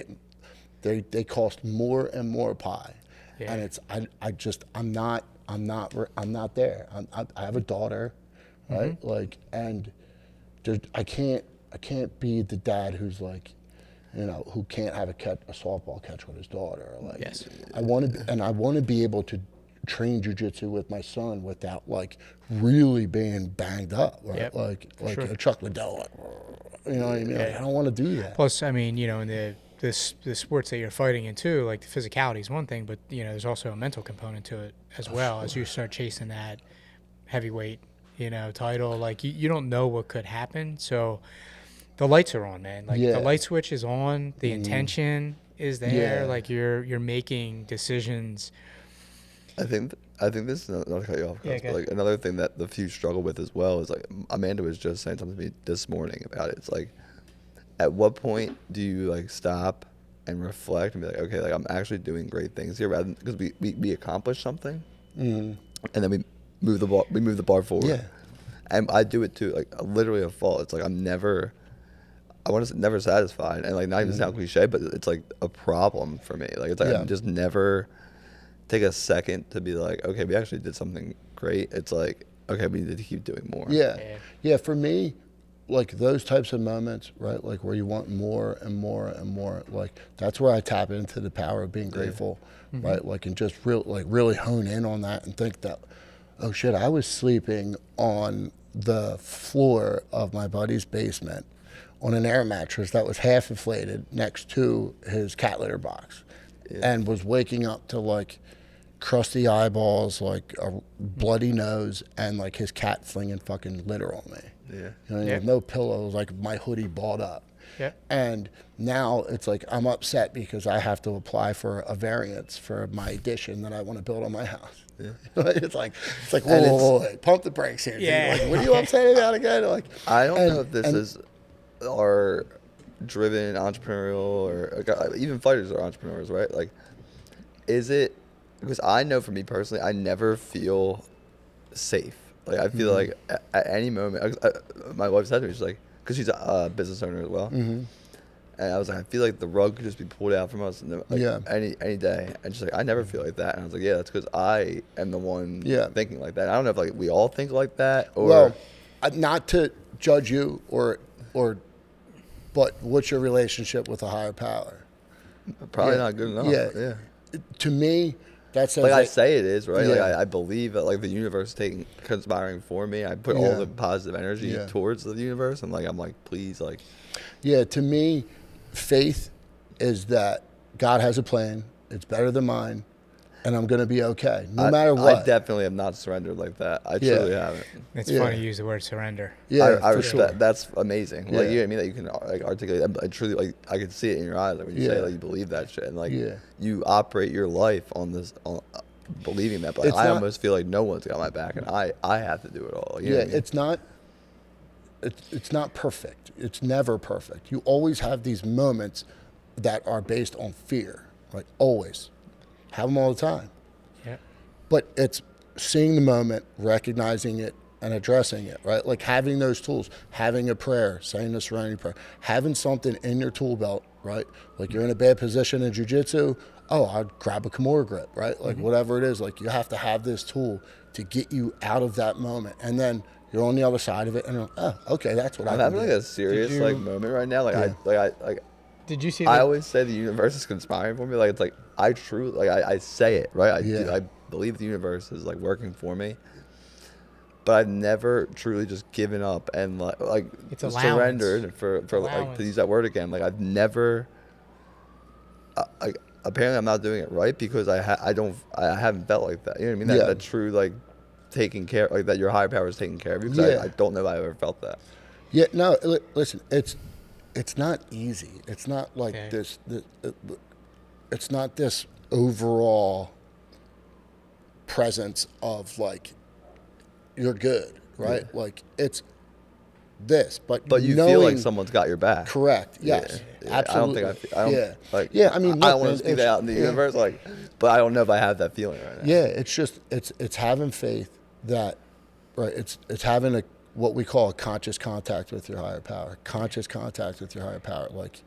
they cost more and more pie. Yeah. And it's, I'm not there. I have a daughter, right? Mm-hmm. Like, and I can't be the dad who's like, you know, who can't have a softball catch with his daughter. Like, yes. I want to be able to train jiu-jitsu with my son without like really being banged up, right? Yep. Like sure. a Chuck Liddell, like, you know what I mean? Yeah. Like, I don't want to do that. Plus, I mean, you know, in the sports that you're fighting in too, like the physicality is one thing, but you know, there's also a mental component to it as well. Sure. As you start chasing that heavyweight, you know, title, like you don't know what could happen. So the lights are on, man. Like the light switch is on, the intention is there. Like you're making decisions. I think this is not to cut you off. But like another thing that the few struggle with as well is like Amanda was just saying something to me this morning about it. It's like, at what point do you like stop and reflect and be like, okay, like I'm actually doing great things here, rather than because we accomplish something, and then we move the bar forward. Yeah, and I do it too. Like literally a fault. It's like I'm never. I want to never satisfied, and like not even sound cliche, but it's like a problem for me. Like it's like I just never take a second to be like, okay, we actually did something great. It's like, okay, we need to keep doing more. Yeah. For me, like those types of moments, right? Like where you want more and more and more. Like that's where I tap into the power of being grateful, right? Like and just really hone in on that and think that, oh shit, I was sleeping on the floor of my buddy's basement on an air mattress that was half inflated next to his cat litter box, and was waking up to like crusty eyeballs, like a bloody nose, and like his cat flinging fucking litter on me. You know, no pillows, like my hoodie balled up. And now it's like I'm upset because I have to apply for a variance for my addition that I want to build on my house. It's like whoa, pump the brakes here. Yeah. Like, what are you upset about again? Like, I don't know if this is our driven entrepreneurial or like, even fighters are entrepreneurs, right? Like, is it because I know for me personally, I never feel safe. Like, I feel like at any moment, my wife said to me, she's like, because she's a business owner as well. And I was like, I feel like the rug could just be pulled out from us any day. And she's like, I never feel like that. And I was like, yeah, that's because I am the one thinking like that. I don't know if like we all think like that or. Well, not to judge you but what's your relationship with a higher power? Probably not good enough. Yeah. To me, that says like I say it is, right? Yeah. Like I believe that like the universe is conspiring for me. I put all the positive energy towards the universe, and like I'm like, please, like. Yeah, to me, faith is that God has a plan. It's better than mine, and I'm going to be okay, no matter what. I definitely have not surrendered like that. I truly haven't. It's funny you use the word surrender. Yeah, I for respect. sure. That's amazing. Like, you know what I mean? That you can like articulate. I truly like. I can see it in your eyes like, when you say like you believe that shit, and like you operate your life on this, believing that. But I almost feel like no one's got my back, and I have to do it all. You know what I mean? It's not. It's not perfect. It's never perfect. You always have these moments that are based on fear, like always. Have them all the time. Yeah. But it's seeing the moment, recognizing it, and addressing it, right? Like having those tools, having a prayer, saying the serenity prayer, having something in your tool belt, right? Like you're in a bad position in jiu-jitsu, I'd grab a Kimura grip, right? Like whatever it is, like you have to have this tool to get you out of that moment. And then you're on the other side of it, and you're like, okay, that's what I'm having like a serious like moment right now. Like Did you see? I always say the universe is conspiring for me. Like it's like I truly like I say it right. I believe the universe is like working for me, but I've never truly just given up and like It's surrendered for like to use that word again. Like I've never. Like apparently I'm not doing it right because I haven't felt like that. You know what I mean? That true like taking care, like that your higher power is taking care of you. Because I don't know if I ever felt that. Yeah, no, listen, it's not easy. It's not like this it's not this overall presence of like you're good, right? Like it's this, but you feel like someone's got your back. Correct. Yes. Absolutely. I don't like. Yeah. I mean, I don't want to speak that out in the universe, like, but I don't know if I have that feeling right now. Yeah. It's just it's having faith that, right? It's having what we call a conscious contact with your higher power. Conscious contact with your higher power. Like,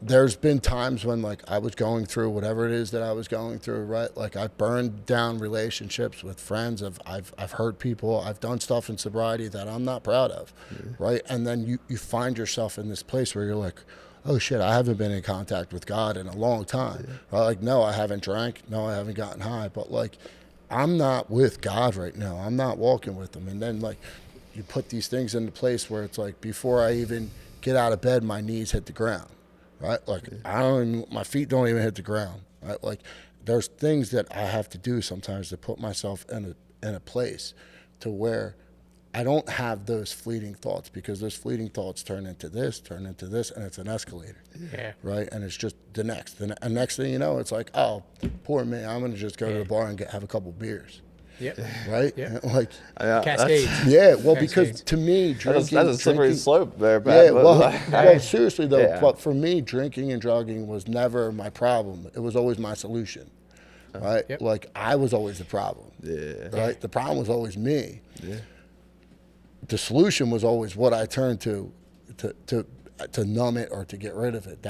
there's been times when like I was going through whatever it is that I was going through, right? Like I burned down relationships with friends. I've hurt people. I've done stuff in sobriety that I'm not proud of, right? And then you find yourself in this place where you're like, oh shit, I haven't been in contact with God in a long time. Right? Like, no, I haven't drank. No, I haven't gotten high. But like, I'm not with God right now. I'm not walking with him. And then like, you put these things into place where it's like, before I even get out of bed, my knees hit the ground. Right, like my feet don't even hit the ground. Right, like there's things that I have to do sometimes to put myself in a place to where I don't have those fleeting thoughts, because those fleeting thoughts turn into this, and it's an escalator. Yeah. Right, and it's just the next thing you know, it's like, oh, poor me, I'm gonna just go to the bar and have a couple beers. Yep. Right? Yep. Like Cascades. Yeah, well, because to me, drinking... That's a slippery slope there, Pat. Yeah, well, seriously, though, but for me, drinking and drugging was never my problem. It was always my solution, right? Yep. Like, I was always the problem, right? The problem was always me. Yeah. The solution was always what I turned to numb it or to get rid of it.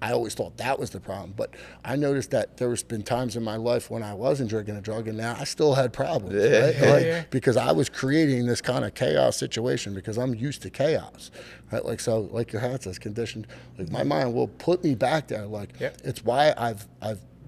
I always thought that was the problem, but I noticed that there's been times in my life when I wasn't drinking and drugging. Now I still had problems, right? Because I was creating this kind of chaos situation because I'm used to chaos, right? Like, so, like your hat says, conditioned. Like, my mind will put me back there. Like, it's why I've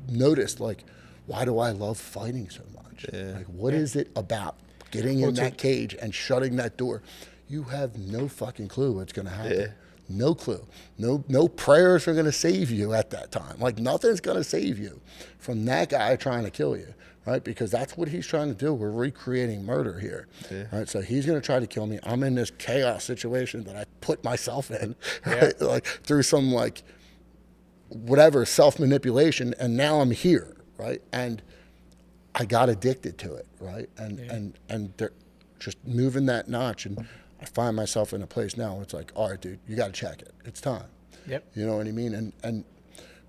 noticed, like, why do I love fighting so much? Like, what is it about getting in that cage and shutting that door? You have no fucking clue what's going to happen. No clue. No prayers are going to save you at that time. Like, nothing's going to save you from that guy trying to kill you, right? Because that's what he's trying to do. We're recreating murder here, right? So he's going to try to kill me. I'm in this chaos situation that I put myself in, right? Like, through some, like, whatever, self-manipulation, and now I'm here, right? And I got addicted to it, right? And they're just moving that notch, and I find myself in a place now where it's like, all right, dude, you got to check it. It's time. Yep. You know what I mean? And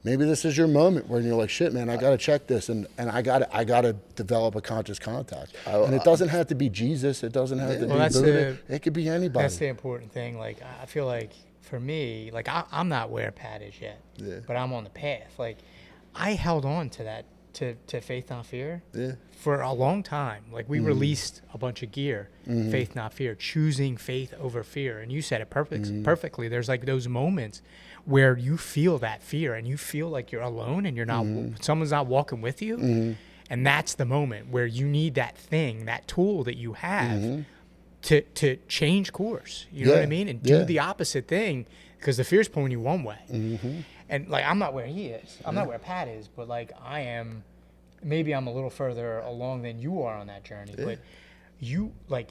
maybe this is your moment where you're like, shit, man, I got to check this, and I got to develop a conscious contact. And it doesn't have to be Jesus. It doesn't have to be Buddha. It could be anybody. That's the important thing. Like, I feel like for me, like I'm not where Pat is yet, but I'm on the path. Like, I held on to that, to Faith Not Fear for a long time. Like, we released a bunch of gear, Faith Not Fear, choosing faith over fear. And you said it perfectly. There's like those moments where you feel that fear and you feel like you're alone and you're not, someone's not walking with you. And that's the moment where you need that thing, that tool that you have to change course. You know what I mean? And do the opposite thing, because the fear's pulling you one way. And like, I'm not where he is. I'm not where Pat is, but like I am, maybe I'm a little further along than you are on that journey. But you, like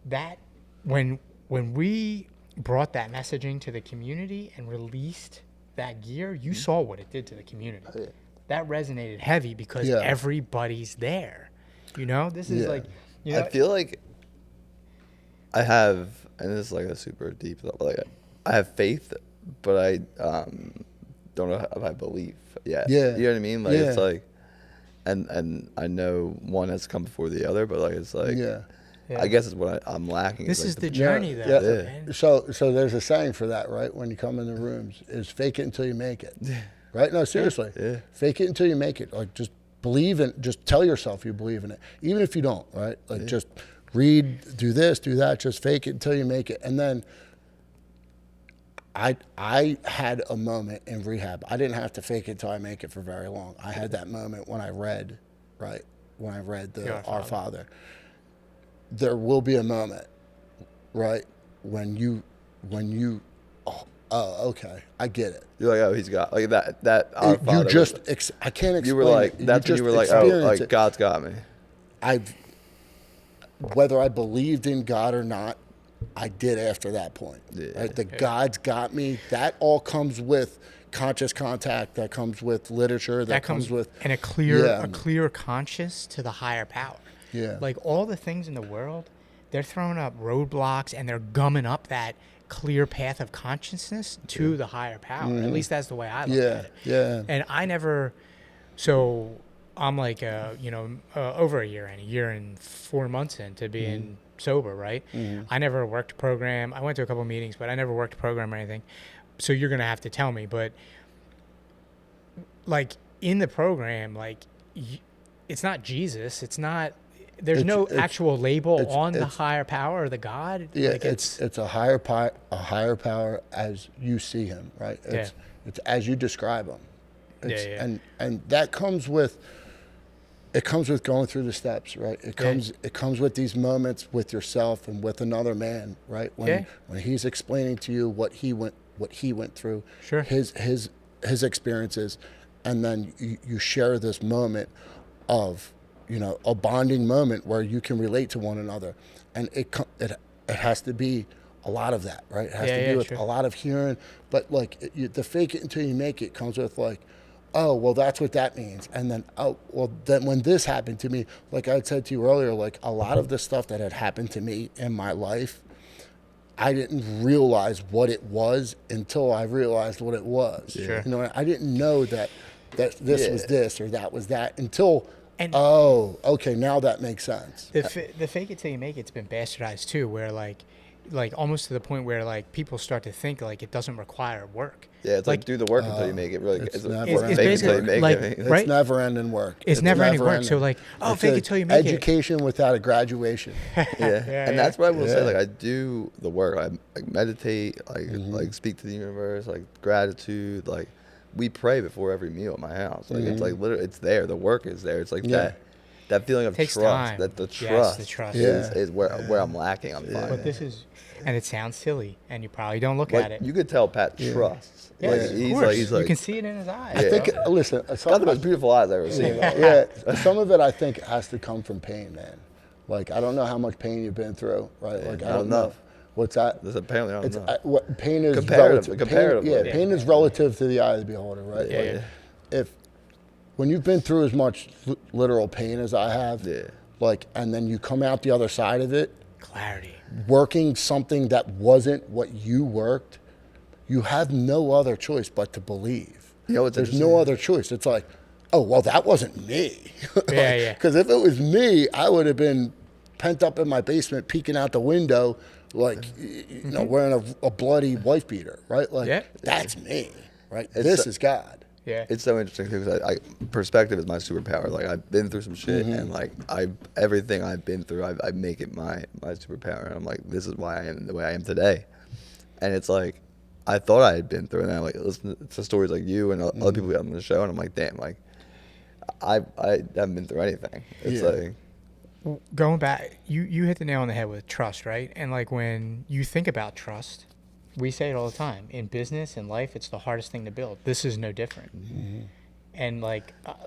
that, when we brought that messaging to the community and released that gear, you saw what it did to the community. That resonated heavy because everybody's there. You know, this is like, you know, I feel like I have, and this is like a super deep thought, but like I have faith, but I don't know if I believe yet. You know what I mean? Like it's like, and I know one has come before the other, but like it's like, I guess it's what I'm lacking. This like is the journey, though. Man. So there's a saying for that, right? When you come in the rooms, is fake it until you make it. Right? No, seriously. Fake it until you make it. Like, just believe in, just tell yourself you believe in it, even if you don't, right? Like, just read, do this, do that, just fake it until you make it. And then I had a moment in rehab. I didn't have to fake it till I make it for very long. I had that moment when I read, right? When I read the Our Father. There will be a moment, right? When you, oh, okay, I get it. You're like, oh, he's got like that. Our Father, you just, I can't explain. You were like, it. that's when you were like, oh, like God's got me. Whether I believed in God or not, I did after that point. Right? The God's got me. That all comes with conscious contact. That comes with literature. That comes with and a clear conscience to the higher power. Like all the things in the world, they're throwing up roadblocks and they're gumming up that clear path of consciousness to the higher power. At least that's the way I look at it. And I never, so I'm like, over a year and 4 months into being sober, right? I never worked a program. I went to a couple of meetings, but I never worked a program or anything. So you're going to have to tell me, but like in the program, like it's not Jesus. It's not, there's no actual label on the higher power or the God. Yeah, like it's a higher power as you see him, right? It's as you describe him. And that comes with, it comes with going through the steps, right? It comes with these moments with yourself and with another man, right? When he's explaining to you what he went through, his experiences, and then you share this moment of, a bonding moment where you can relate to one another, and it has to be a lot of that, right? It has to be with a lot of hearing, but like the fake it until you make it comes with like, oh, well, that's what that means. And then, oh, well, then when this happened to me, like I said to you earlier, like a lot of the stuff that had happened to me in my life, I didn't realize what it was until I realized what it was. I didn't know that this was this or that was that until, okay, now that makes sense. The fake it till you make it's been bastardized too, where like almost to the point where like people start to think like it doesn't require work. Yeah, it's like do the work until you make it. Really, it's never ending work. It's never ending work. So like, fake it till you make education without a graduation. And that's what I will say. Like I do the work. I like meditate. Like speak to the universe. Like gratitude. Like we pray before every meal at my house. Like it's like literally, it's there. The work is there. It's like that feeling of trust. Time. That the trust is where I'm lacking. I'm finding. But this is. And it sounds silly, and you probably don't look at it. You could tell Pat trusts. Yeah, like, he's like, you can see it in his eyes. I think, listen, got the most beautiful eyes I've ever seen. Some of it I think has to come from pain, man. Like I don't know how much pain you've been through, right? Like I don't know. What's that? There's apparently I don't know. What pain is comparative. Pain is relative to the eye of the beholder, right? Yeah. If when you've been through as much literal pain as I have, like, and then you come out the other side of it, clarity, working something that wasn't what you worked, you have no other choice but to believe. There's no other choice. It's like, oh, well, that wasn't me. Yeah. Because if it was me, I would have been pent up in my basement, peeking out the window, like, you know, wearing a bloody wife beater, right? Like, that's me, right? This is God. Yeah. It's so interesting too, because perspective is my superpower. Like, I've been through some shit, and like everything I've been through, I make it my superpower. And I'm like, this is why I am the way I am today. And it's like, I thought I had been through, and I like listen to stories like you and other people on the show, and I'm like, damn, like I haven't been through anything. It's like, going back, you hit the nail on the head with trust, right? And like when you think about trust, we say it all the time in business and life, it's the hardest thing to build. This is no different. And like I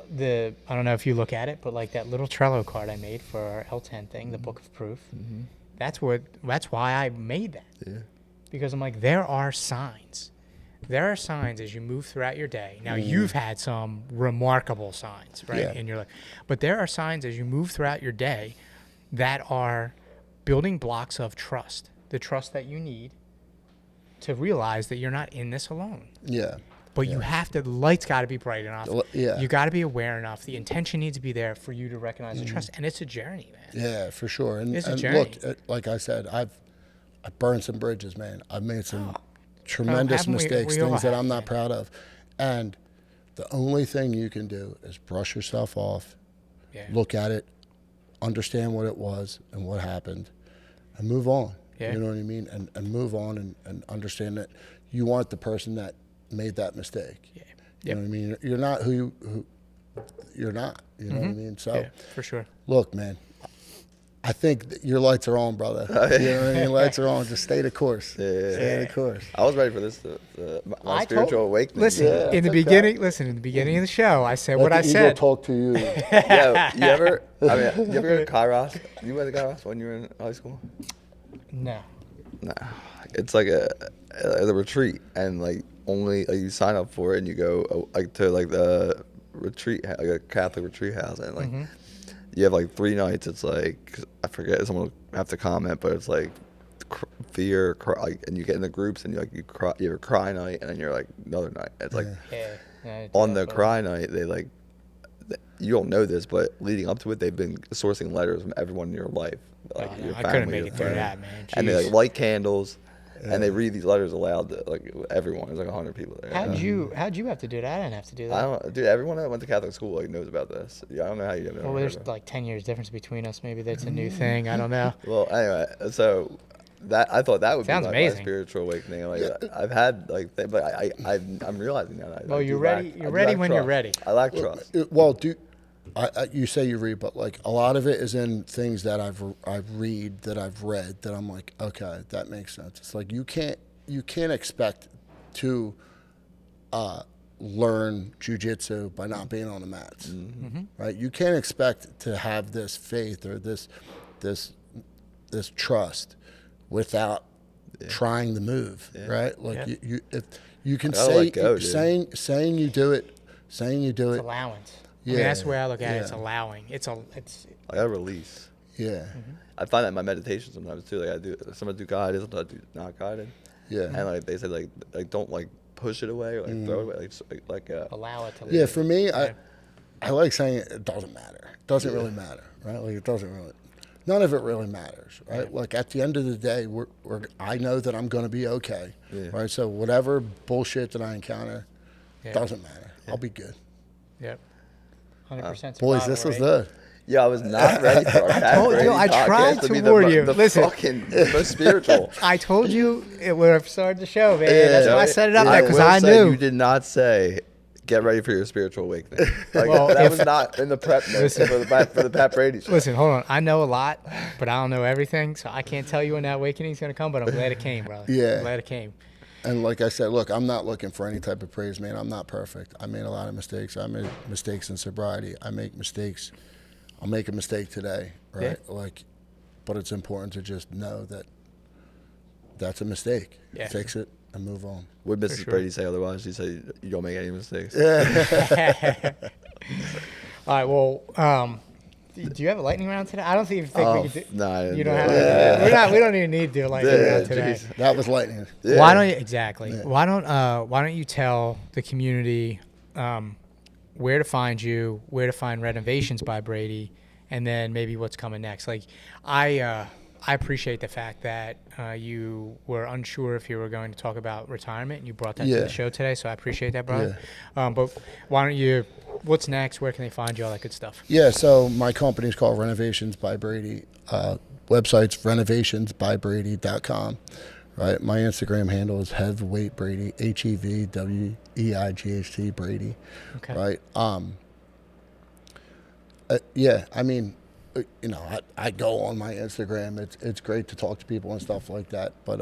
don't know if you look at it, but like that little Trello card I made for our L10 thing, the book of proof, that's why I made that. Because I'm like, there are signs as you move throughout your day. Now you've had some remarkable signs, right, in your life, but there are signs as you move throughout your day that are building blocks of trust, the trust that you need to realize that you're not in this alone. But you have to, the light's got to be bright enough. You got to be aware enough. The intention needs to be there for you to recognize the trust. And it's a journey, man. Yeah, for sure. And, it's a journey. Look, like I said, I've burned some bridges, man. I've made some tremendous mistakes, things that I'm not proud of. And the only thing you can do is brush yourself off, look at it, understand what it was and what happened, and move on. You know what I mean? And move on and understand that you aren't the person that made that mistake. You know what I mean? You're not who you're not. You know what I mean? So for sure. Look, man, I think that your lights are on, brother. You know what I mean? Lights are on. Just stay the course. Stay the course. I was ready for this, my spiritual awakening. Listen, in the beginning of the show, I said what I said. Talk to you. You ever go to Kairos? You went to Kairos when you were in high school? No. It's like a retreat, and like only like you sign up for it, and you go like to like the retreat, like a Catholic retreat house, and like you have like 3 nights. It's like, I forget, someone will have to comment, but it's like fear, like, and you get in the groups, and you have a cry night, and then you're like another night. It's like on the cry night, they like, you don't know this, but leading up to it, they've been sourcing letters from everyone in your life, like your family, I couldn't make it through that, man. Jeez. And they like light candles. And they read these letters aloud to like everyone. There's like 100 people there. How'd you have to do that? I didn't have to do that. Dude, everyone that went to Catholic school like knows about this. I don't know how you know. Well, there's like 10 years difference between us. Maybe that's a new thing. I don't know. Well, anyway, so I thought that would Sounds be my spiritual awakening. Like I've had like, but I'm realizing now. Well, you're ready. You're ready when you're ready. I lack trust. Well, you say you read, but like a lot of it is in things that I've read that I'm like, okay, that makes sense. It's like you can't expect to learn jujitsu by not being on the mats, right? You can't expect to have this faith or this trust without trying the move, right? Like if you can saying you do it. It's allowance. I mean, that's the way I look at it. It's allowing. It's I gotta release. I find that in my meditation sometimes too. Like some I do guided, sometimes I do not guided. And like they said, like don't like push it away or like throw it away. Like allow it to. Yeah, for me, I like saying it doesn't matter. It doesn't really matter, right? Like it doesn't really. None of it really matters, right? Like at the end of the day, I know that I'm going to be okay, right? So whatever bullshit that I encounter doesn't matter. I'll be good. Yep. 100%. Boys, this was good. Yeah, I was not ready for our Pat Brady I tried podcast to warn you. The Listen, fucking most spiritual. I told you when I started the show, man. That's why I set it up there, because I knew. knew. You did not say, get ready for your spiritual awakening. Like, Well, that was not in the prep notes for the Pat Brady show. Listen, hold on. I know a lot, but I don't know everything, so I can't tell you when that awakening's going to come, but I'm glad it came, brother. Yeah. I'm glad it came. And like I said, look, I'm not looking for any type of praise, man. I'm not perfect. I made a lot of mistakes. I made mistakes in sobriety. I make mistakes. I'll make a mistake today, right? Like, but it's important to just know that that's a mistake. Fix it and move on. Would Mrs. Brady say otherwise? She said you don't make any mistakes. All right. Well, do you have a lightning round today? I don't think we could do. No, You don't have. We don't even need to do a lightning round today. geez. That was lightning. Yeah. Why don't you Why don't you tell the community where to find you, where to find Renovations by Brady, and then maybe what's coming next? Like, I appreciate the fact that you were unsure if you were going to talk about retirement, and you brought that to the show today. So I appreciate that, brother. But why don't you? What's next? Where can they find you? All that good stuff. Yeah, so my company is called Renovations by Brady. Website's renovationsbybrady.com. Right, my Instagram handle is Heavyweight Brady, HEVWEIGHT Brady. Okay. Right. Yeah, I mean, you know, I go on my Instagram. It's great to talk to people and stuff like that. But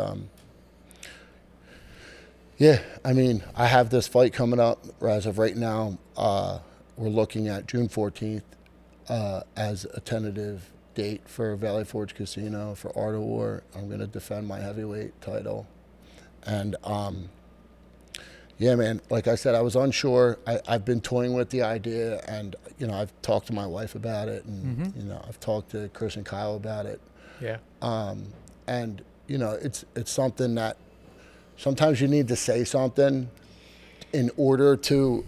yeah, I mean, I have this fight coming up. As of right now, we're looking at June 14th as a tentative date for Valley Forge Casino for Art of War. I'm going to defend my heavyweight title. And yeah, man, like I said, I was unsure. I've been toying with the idea, and, you know, I've talked to my wife about it, and, you know, I've talked to Chris and Kyle about it. Yeah. And, you know, it's something that sometimes you need to say something in order to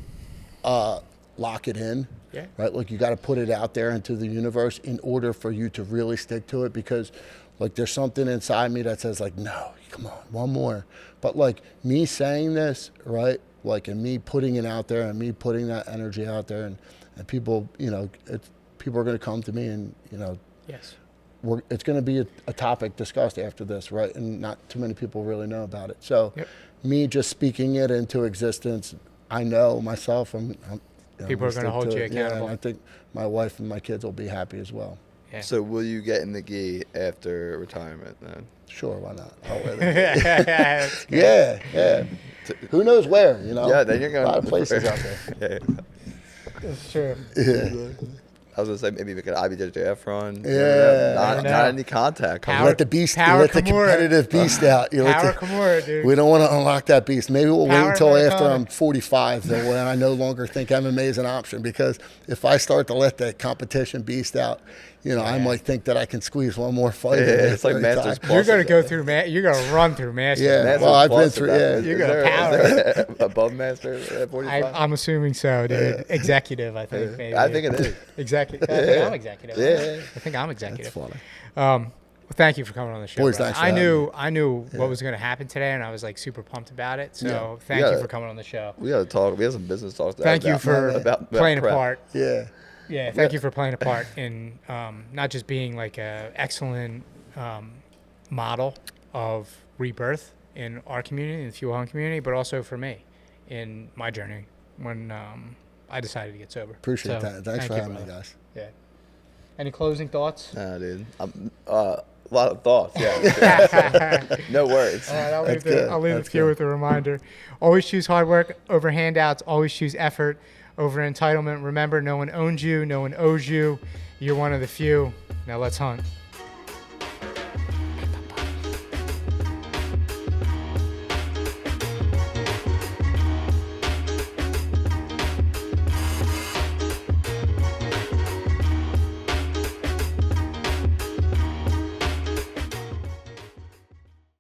lock it in. Yeah. Right? Like, you got to put it out there into the universe in order for you to really stick to it, because, like, there's something inside me that says, like, no, come on, one more. But, like, me saying this, right, like, and me putting it out there and me putting that energy out there, and people, you know, people are going to come to me, and, you know, Yes. it's going to be a topic discussed after this, right? And not too many people really know about it. So me just speaking it into existence, I know myself, I'm People are going to hold you accountable. Yeah, and I think my wife and my kids will be happy as well. Yeah. So will you get in the gi after retirement then? Sure, why not? I'll wear them. Yeah. Who knows where, you know? Yeah, then you're going a lot of places out there. Yeah. It's true. Yeah. I was gonna say maybe we could IBJJF run. Yeah. Not any contact. Power- Let the beast, Power let the Kimura. competitive beast out. You let Power the- Kimura, dude. We don't want to unlock that beast. Maybe we'll wait Power until after Americana. I'm 45, though, when I no longer think MMA is an option. Because if I start to let that competition beast out, you know, I might think that I can squeeze one more fight. Yeah, in there it's like every Masters time. Plus. You're going to go through, you're going to run through Masters. Yeah. Masters Well, I've been Plus through- at that. yeah. You're Is gonna there above Master at 45? I'm assuming so, dude. Executive, I think. Maybe. I think it is. Executive. I think I'm executive. Yeah. I think I'm executive. That's funny. Well, thank you for coming on the show. Boys, brother. thanks for I knew what was going to happen today, and I was like super pumped about it. So thank Yeah. you for coming on the show. We gotta talk. We have some business talks. Thank you for playing a prep. part. Yeah. Yeah, thank you for playing a part in not just being like a excellent model of rebirth in our community, in the Fuel Hunt community, but also for me in my journey when I decided to get sober. Appreciate So, that. Thanks thank for you, having me, brother. guys. Yeah. Any closing thoughts? Nah, dude. A lot of thoughts. Yeah. No words. All right, I'll leave, good. I'll leave That's it to you good. with a reminder. Always choose hard work over handouts. Always choose effort over entitlement. Remember, no one owns you. No one owes you. You're one of the few. Now let's hunt.